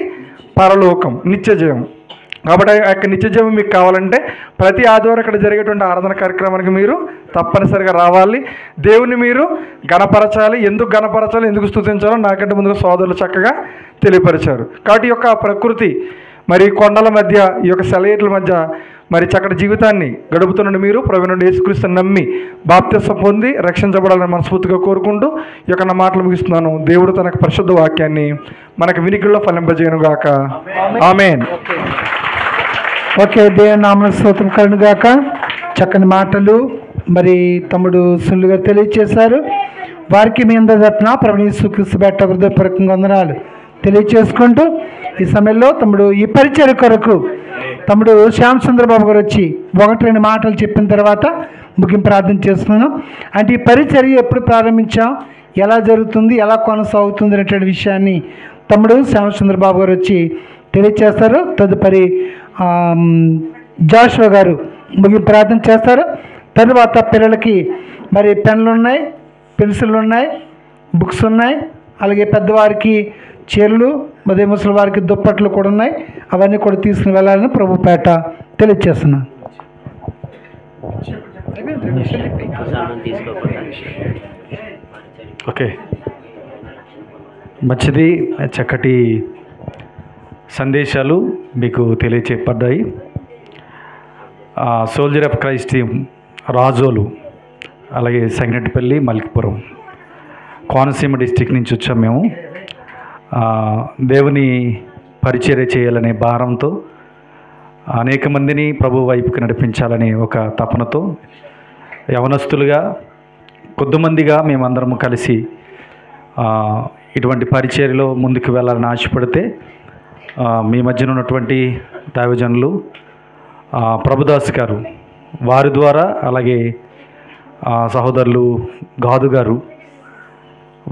పరలోకం, నిత్యజీవం. కాబట్టి ఆ యొక్క నిత్యజీవం మీకు కావాలంటే ప్రతి ఆదివారం ఇక్కడ జరిగేటువంటి ఆరాధన కార్యక్రమానికి మీరు తప్పనిసరిగా రావాలి. దేవుని మీరు గణపరచాలి. ఎందుకు గణపరచాలి, ఎందుకు స్తుతించాలో నాకంటే ముందుగా సోదరులు చక్కగా తెలియపరిచారు. కాబట్టి ఈ యొక్క ప్రకృతి మరి కొండల మధ్య, ఈ యొక్క సెలయేట్ల మధ్య మరి చక్కటి జీవితాన్ని గడుపుతున్న మీరు ప్రభు నుండి యేసుక్రీస్తుని నమ్మి బాప్తిసం పొంది రక్షించబడాలని మనస్ఫూర్తిగా కోరుకుంటూ ఈ యొక్క నా మాటలు ముగిస్తున్నాను. దేవుడు తన పరిశుద్ధ వాక్యాన్ని మనకు వినికిడిలో ఫలింపజేయను గాక. ఆమేన్. ఓకే, దేవుని నామమున స్తోత్రం కలుగును గాక. చక్కని మాటలు మరి తమ్ముడు సుల్లు గారు తెలియజేశారు. వారికి మీ అందరి తరపున ప్రభువు యేసుక్రీస్తు బట్ట హృదయపూర్వకంగా వందనాలు తెలియజేసుకుంటూ ఈ సమయంలో తమ్ముడు ఈ పరిచర్య కొరకు తమ్ముడు శ్యామ్ చంద్రబాబు గారు వచ్చి 1-2 మాటలు చెప్పిన తర్వాత ముగింపు ప్రార్థన చేస్తున్నాను. అంటే ఈ పరిచర్య ఎప్పుడు ప్రారంభించాం, ఎలా జరుగుతుంది, ఎలా కొనసాగుతుంది అనేటువంటి విషయాన్ని తమ్ముడు శ్యామ్ చంద్రబాబు గారు వచ్చి తెలియజేస్తారు. తదుపరి జాషువా గారు ముగింపు ప్రార్థన చేస్తారు. తర్వాత పిల్లలకి మరి పెన్లు ఉన్నాయి, పెన్సిళ్ళు ఉన్నాయి, బుక్స్ ఉన్నాయి, అలాగే పెద్దవారికి చీరలు, మరి ముసలి వారికి దుప్పట్లు కూడా ఉన్నాయి. అవన్నీ కూడా తీసుకుని వెళ్ళాలని ప్రభు పేట తెలియజేస్తున్నాను. ఓకే, మంచిది, చక్కటి సందేశాలు మీకు తెలియచేయబడ్డాయి. Soldier of Christ team Rajolu, అలాగే సంగనెట్టిపల్లి, మల్కిపురం, కోనసీమ డిస్టిక్ నుంచి వచ్చాం మేము. దేవుని పరిచర్య చేయాలనే భారంతో, అనేక మందిని ప్రభు వైపుకి నడిపించాలనే ఒక తపనతో యవనస్తులుగా కొద్దిమందిగా మేమందరము కలిసి ఇటువంటి పరిచర్యలో ముందుకు వెళ్ళాలని ఆశపడితే మీ మధ్యన ఉన్నటువంటి దైవజనులు ప్రభుదాస్ గారు, వారి ద్వారా, అలాగే సహోదరులు గాదు గారు,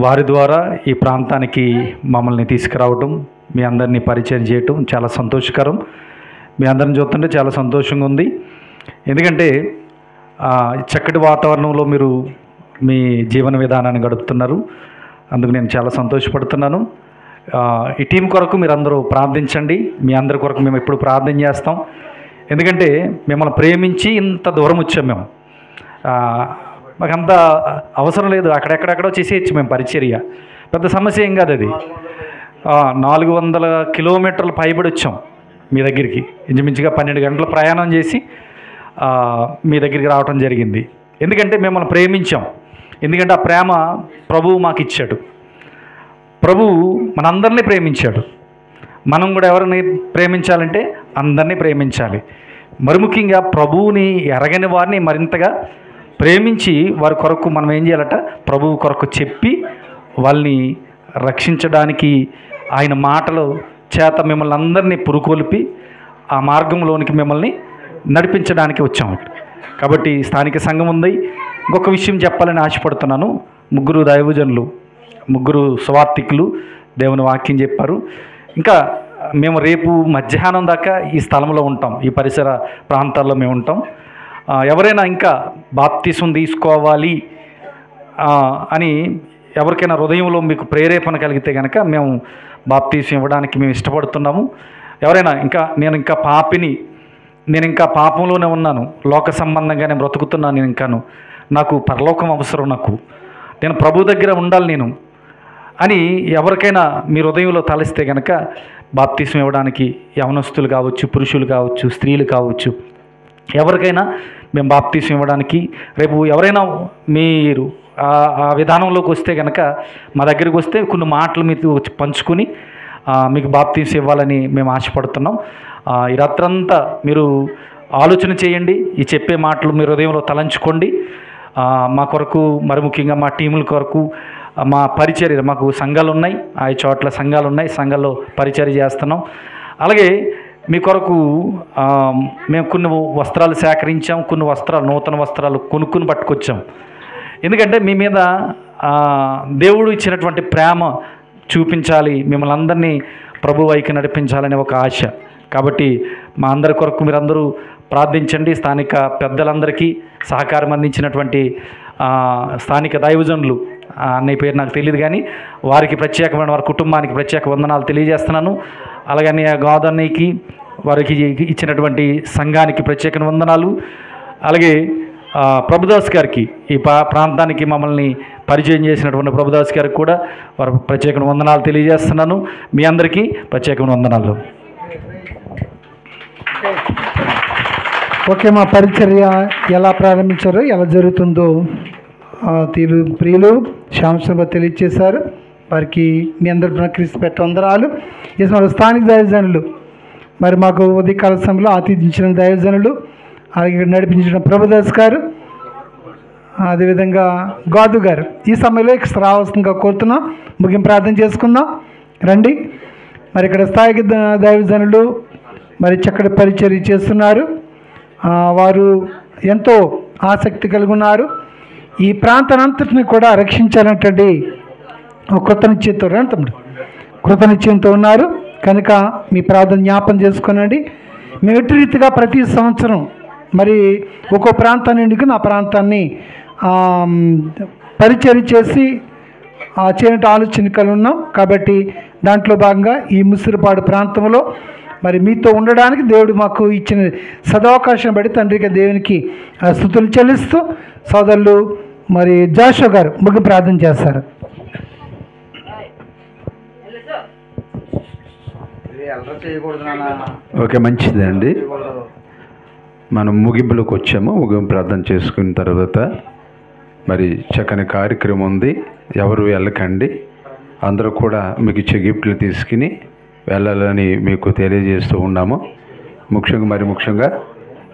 వారి ద్వారా ఈ ప్రాంతానికి మమ్మల్ని తీసుకురావటం, మీ అందరినీ పరిచయం చేయటం చాలా సంతోషకరం. మీ అందరిని చూస్తుంటే చాలా సంతోషంగా ఉంది. ఎందుకంటే చక్కటి వాతావరణంలో మీరు మీ జీవన విధానాన్ని గడుపుతున్నారు. అందుకు నేను చాలా సంతోషపడుతున్నాను. ఈ టీం కొరకు మీరు అందరూ ప్రార్థించండి. మీ అందరి కొరకు మేము ఎప్పుడు ప్రార్థన చేస్తాం. ఎందుకంటే మిమ్మల్ని ప్రేమించి ఇంత దూరం వచ్చాం మేము. మాకంత అవసరం లేదు, అక్కడెక్కడెక్కడో చేసేయచ్చు మేము పరిచర్య. పెద్ద సమస్య ఏం కాదు అది. 400 కిలోమీటర్లు పైబడి వచ్చాం మీ దగ్గరికి. ఇంచుమించుగా 12 గంటల ప్రయాణం చేసి మీ దగ్గరికి రావడం జరిగింది. ఎందుకంటే మిమ్మల్ని ప్రేమించాం. ఎందుకంటే ఆ ప్రేమ ప్రభువు మాకు ఇచ్చాడు. ప్రభువు మనందరినీ ప్రేమించాడు. మనం కూడా ఎవరిని ప్రేమించాలంటే అందరినీ ప్రేమించాలి. మరి ముఖ్యంగా ప్రభువుని ఎరగని వారిని మరింతగా ప్రేమించి వారి కొరకు మనం ఏం చేయాలట, ప్రభువు కొరకు చెప్పి వాళ్ళని రక్షించడానికి ఆయన మాటలు చేత మిమ్మల్ని అందరినీ పురుకొల్పి ఆ మార్గంలోనికి మిమ్మల్ని నడిపించడానికి వచ్చాము. కాబట్టి స్థానిక సంఘం ఉంది. ఇంకొక విషయం చెప్పాలని ఆశపడుతున్నాను. 3 దైవజనులు, 3 సువార్థికులు దేవుని వాక్యం చెప్పారు. ఇంకా మేము రేపు మధ్యాహ్నం దాకా ఈ స్థలంలో ఉంటాం, ఈ పరిసర ప్రాంతాల్లో మేము ఉంటాం. ఎవరైనా ఇంకా బాప్తిసం తీసుకోవాలి అని ఎవరికైనా హృదయంలో మీకు ప్రేరేపణ కలిగితే కనుక మేము బాప్తిసం ఇవ్వడానికి మేము ఇష్టపడుతున్నాము. ఎవరైనా నేను ఇంకా పాపిని, నేను ఇంకా పాపంలోనే ఉన్నాను, లోక సంబంధంగానే బ్రతుకుతున్నాను, నాకు పరలోకం అవసరం, నేను ప్రభు దగ్గర ఉండాలి నేను అని ఎవరికైనా మీ హృదయంలో తలస్తే కనుక బాప్తిసం ఇవ్వడానికి యవనస్తులు కావచ్చు, పురుషులు కావచ్చు, స్త్రీలు కావచ్చు, ఎవరికైనా మేము బాప్తిసం ఇవ్వడానికి రేపు ఎవరైనా మీరు ఆ విధానంలోకి వస్తే కనుక మా దగ్గరికి వస్తే కొన్ని మాటలు మీకు పంచుకొని మీకు బాప్తిసం ఇవ్వాలని మేము ఆశపడుతున్నాం. ఈ రాత్రంతా మీరు ఆలోచన చేయండి. ఈ చెప్పే మాటలు మీ హృదయంలో తలంచుకోండి. మా కొరకు, మరి ముఖ్యంగా మా టీముల కొరకు, మా పరిచర్య, మాకు సంఘాలు ఉన్నాయి, 5 చోట్ల సంఘాలు ఉన్నాయి, సంఘాల్లో పరిచర్య చేస్తున్నాం. అలాగే మీ కొరకు మేము కొన్ని వస్త్రాలు సేకరించాం, కొన్ని వస్త్రాలు, నూతన వస్త్రాలు కొనుక్కుని పట్టుకొచ్చాం. ఎందుకంటే మీ మీద దేవుడు ఇచ్చినటువంటి ప్రేమ చూపించాలి, మిమ్మల్ని అందరినీ ప్రభు వైపు నడిపించాలనే ఒక ఆశ. కాబట్టి మా అందరి కొరకు మీరందరూ ప్రార్థించండి. స్థానిక పెద్దలందరికీ సహకారం అందించినటువంటి స్థానిక దైవజనులు, అన్నయ్య పేరు నాకు తెలియదు కానీ వారికి ప్రత్యేకమైన, వారి కుటుంబానికి ప్రత్యేక వందనాలు తెలియజేస్తున్నాను. అలాగని గోదన్నయ్యకి, వారికి ఇచ్చినటువంటి సంఘానికి ప్రత్యేక వందనాలు. అలాగే ప్రభుదాస్ గారికి, ఈ ప్రాంతానికి మమ్మల్ని పరిచయం చేసినటువంటి ప్రభుదాస్ గారికి కూడా వారి ప్రత్యేక వందనాలు తెలియజేస్తున్నాను. మీ అందరికీ ప్రత్యేకమైన వందనాలు. ఓకే, మా పరిచర్య ఎలా ప్రారంభించారో, ఎలా జరుగుతుందో ప్రియులు శ్యామశ్వర తెలియజేశారు. వారికి మీ అందరి క్రీస్తు పెట్ట వందనాలు. మన స్థానిక దైవజనులు, మరి మాకు ఉదయకాల సమయంలో ఆతిథ్యించిన దైవజనులు, అలాగే నడిపించిన ప్రభుదాస్ గారు, అదేవిధంగా గాదు గారు, ఈ సమయంలో ఇక్కడ రావాల్సిందిగా కోరుతున్నాం. ముగింపు ప్రార్థన చేసుకుందాం రండి. మరి ఇక్కడ స్థాయిక దైవజనులు మరి చక్కటి పరిచర్య చేస్తున్నారు. వారు ఎంతో ఆసక్తి కలిగి ఉన్నారు. ఈ ప్రాంతానంతటిని కూడా రక్షించాలంటే కృతనిశ్చయంతో ఉన్నారు. కనుక మీ ప్రార్థన జ్ఞాపం చేసుకోనండి. మేము ఎట్టి రీతిగా ప్రతి సంవత్సరం మరి ఒక్కో ప్రాంతాన్ని నా ప్రాంతాన్ని పరిచర్య చేసి చేయనట్టు ఆలోచన కలిగి ఉన్నాం. కాబట్టి దాంట్లో భాగంగా ఈ ముసిరిపాడు ప్రాంతంలో మరి మీతో ఉండడానికి దేవుడు మాకు ఇచ్చిన సదవకాశం బట్టి తండ్రికి దేవునికి స్తుతులు చెల్లిస్తూ సోదరులు మరి జాషో గారు ముగ్గురు ప్రార్థన చేస్తారు. ఓకే, మంచిదండి. మనం ముగింపులోకి వచ్చాము. ముగింపు ప్రార్థన చేసుకున్న తర్వాత మరి చక్కని కార్యక్రమం ఉంది. ఎవరు వెళ్ళకండి, అందరూ కూడా మీకు ఇచ్చే గిఫ్ట్లు తీసుకుని వెళ్ళాలని మీకు తెలియజేస్తూ ఉన్నాము. ముఖ్యంగా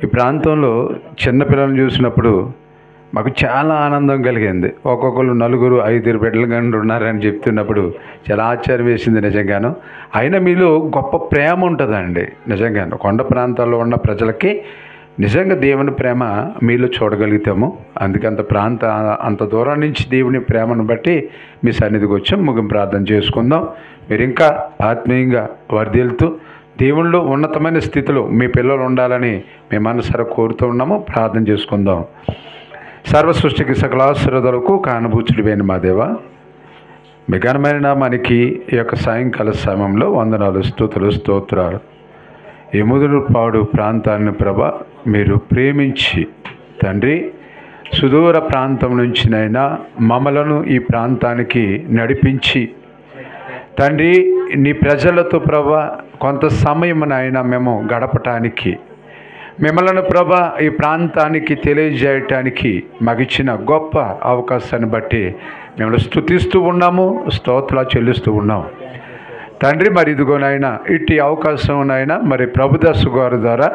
ఈ ప్రాంతంలో చిన్నపిల్లలను చూసినప్పుడు మాకు చాలా ఆనందం కలిగింది. ఒక్కొక్కరు 4, 5 బిడ్డలు కానీ ఉన్నారని చెప్తున్నప్పుడు చాలా ఆశ్చర్యం వేసింది నిజంగాను. అయినా మీలో గొప్ప ప్రేమ ఉంటుందండి నిజంగాను. కొండ ప్రాంతాల్లో ఉన్న ప్రజలకి నిజంగా దేవుని ప్రేమ మీలో చూడగలుగుతాము. అందుకే అంత దూరం నుంచి దేవుని ప్రేమను బట్టి మీ సన్నిధికి వచ్చాం. ముగింపు ప్రార్థన చేసుకుందాం. మీరు ఇంకా ఆత్మీయంగా వర్ధిల్లుతూ దేవుళ్ళు ఉన్నతమైన స్థితిలో మీ పిల్లలు ఉండాలని మేము మనసారా కోరుతూ ఉన్నాము. ప్రార్థన చేసుకుందాం. సర్వ సృష్టికి సకల ఆశీర్వాదాలకు కానుభూతుడివైన మా దేవ, మీ ఘనమైన నామానికి ఈ యొక్క సాయంకాల సమయంలో వందనాలు, స్తుతులు, స్తోత్రాలు. ఈ ముదురుపాడు ప్రాంతాన్ని ప్రభా మీరు ప్రేమించి తండ్రి సుదూర ప్రాంతం నుంచినైనా మమ్మలను ఈ ప్రాంతానికి నడిపించి తండ్రి నీ ప్రజలతో ప్రభా కొంత సమయమునైనా మేము గడపటానికి మిమ్మల్ని ప్రభా ఈ ప్రాంతానికి తెలియజేయటానికి మాకు ఇచ్చిన గొప్ప అవకాశాన్ని బట్టి మిమ్మల్ని స్తుతిస్తూ ఉన్నాము, స్తోత్రాలు చెల్లిస్తూ ఉన్నాము తండ్రి. మరి ఇదిగోనైనా ఇట్టి అవకాశంనైనా మరి ప్రభుదాస్ గారి ద్వారా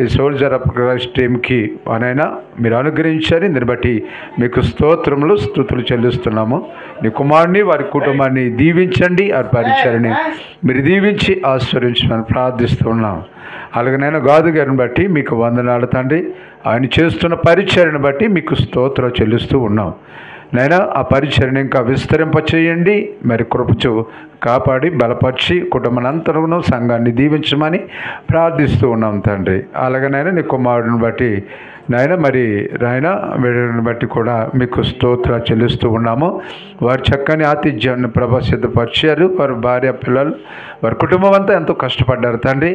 ఈ సోల్జర్ ఆఫ్ క్రైస్ట్ టీమ్కి అనైనా మీరు అనుగ్రహించారు. దీన్ని బట్టి మీకు స్తోత్రములు, స్తుతులు చెల్లిస్తున్నాము. నీ కుమారుని వారి కుటుంబాన్ని దీవించండి, అర్పరించారని మీరు దీవించి ఆశీర్వదించమని ప్రార్థిస్తున్నాం. అలాగనైనా గాదు గారిని బట్టి మీకు వందనాలు తండ్రి. ఆయన చేస్తున్న పరిచర్యను బట్టి మీకు స్తోత్రాలు చెల్లిస్తూ ఉన్నాం. నైనా ఆ పరిచర్యను ఇంకా విస్తరింపచేయండి, మరి కృపచు కాపాడి బలపరిచి కుటుంబానంతరమును సంఘాన్ని దీవించమని ప్రార్థిస్తూ ఉన్నాం తండ్రి. అలాగనైనా నీ కుమారుడిని బట్టి నాయన మరి నాయన వీడిని బట్టి కూడా మీకు స్తోత్రాలు చెల్లిస్తూ ఉన్నాము. వారి చక్కని ఆతిథ్యాన్ని ప్రభా సిద్ధపరిచారు. వారి భార్య పిల్లలు వారి కుటుంబం అంతా ఎంతో కష్టపడ్డారు తండ్రి.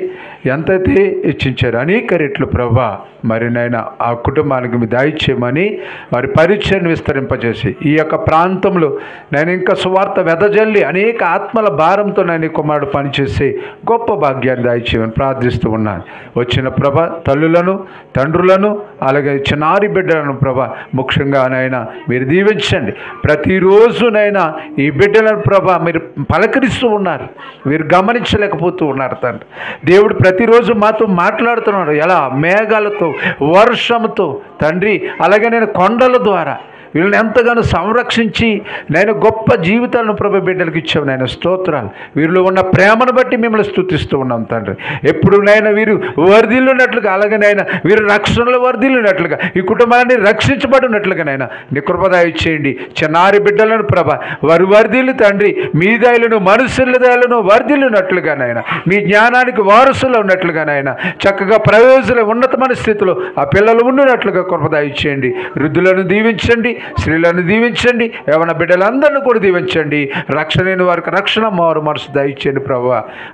ఎంతైతే ఇచ్చించారు అనేక రెట్లు ప్రభా మరి నాయన ఆ కుటుంబానికి మీ దాయిచ్చేయమని వారి పరిచయను విస్తరింపజేసి ఈ యొక్క ప్రాంతంలో నేను ఇంకా సువార్త వెదజల్లి అనేక ఆత్మల భారంతో నేను కుమారుడు పనిచేసి గొప్ప భాగ్యాన్ని దాయిచ్చేయమని ప్రార్థిస్తూ ఉన్నాను. వచ్చిన ప్రభా తల్లులను, తండ్రులను, అలాగే చిన్నారి బిడ్డలను ప్రభా ముఖ్యంగా నాయనా మీరు దీవించండి. ప్రతిరోజునైనా ఈ బిడ్డలను ప్రభా మీరు పలకరిస్తూ ఉన్నారు, మీరు గమనించలేకపోతూ ఉన్నారు తండ్రి. దేవుడు ప్రతిరోజు మాతో మాట్లాడుతున్నాడు. ఎలా? మేఘాలతో, వర్షంతో తండ్రి, అలాగే నేను కొండల ద్వారా వీళ్ళని ఎంతగానో సంరక్షించి నేను గొప్ప జీవితాలను ప్రభు బిడ్డలకు ఇచ్చావు నాయన. స్తోత్రాలు. వీరిలో ఉన్న ప్రేమను బట్టి మిమ్మల్ని స్తుతిస్తూ ఉన్నాం తండ్రి. ఎప్పుడు నైనా వీరు వర్ధిల్లున్నట్లుగా, అలాగే నైనా వీరు రక్షణలో వర్ధిల్లున్నట్లుగా, ఈ కుటుంబాన్ని రక్షించబడినట్లుగా నైనా నీ కృపదయ చేయండి. చిన్నారి బిడ్డలను ప్రభ వారు వర్ధిల్లు తండ్రి, మీ దయలను మనుషుల దయలను వర్ధిల్లున్నట్లుగా నైనా, మీ జ్ఞానానికి వారసులు ఉన్నట్లుగా నైనా, చక్కగా ప్రయోజన ఉన్నతమైన స్థితిలో ఆ పిల్లలు ఉన్నట్లుగా కృపదయ చేయండి. వృద్ధులను దీవించండి, స్త్రీలను దీవించండి, ఏమైనా బిడ్డలందరినీ కూడా దీవించండి. రక్షణ లేని వారికి రక్షణ మారు మనసు దయచేయండి ప్రభు.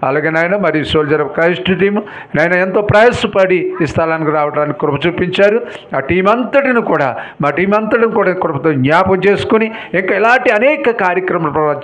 అలాగే నాయన మరి సోల్జర్ ఆఫ్ క్రైస్ట్ టీం నాయన ఎంతో ప్రయాసపడి ఈ స్థలానికి రావడానికి కృప చూపించారు. ఆ టీం అంతటిని కూడా మా టీం అంతటిని కూడా కృపతో జ్ఞాపకం చేసుకుని ఇంకా ఇలాంటి అనేక కార్యక్రమాలు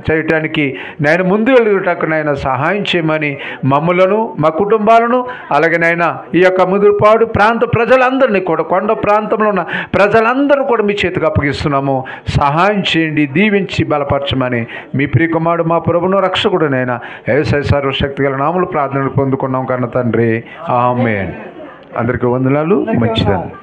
చేయటానికి నేను ముందు వెళ్ళటకు నాయన సహాయం చేయమని మమ్ములను, మా కుటుంబాలను, అలాగే నాయన ఈ యొక్క ముదురుపాడు ప్రాంత ప్రజలందరినీ కూడా, కొండ ప్రాంతంలో ఉన్న ప్రజలందరూ కూడా మీ చేతికి అప్పగిస్తున్నాము. సహాయం చేయండి, దీవించి బలపరచమని మీ ప్రియకుమారుడు మా ప్రభువును రక్షకుడునైనా యేసయ్య సర్వశక్తి గల నామములో ప్రార్థనలు పొందుకున్నాం కన్న తండ్రి. ఆమేన్. అందరికీ వందనాలు. మంచిదండి.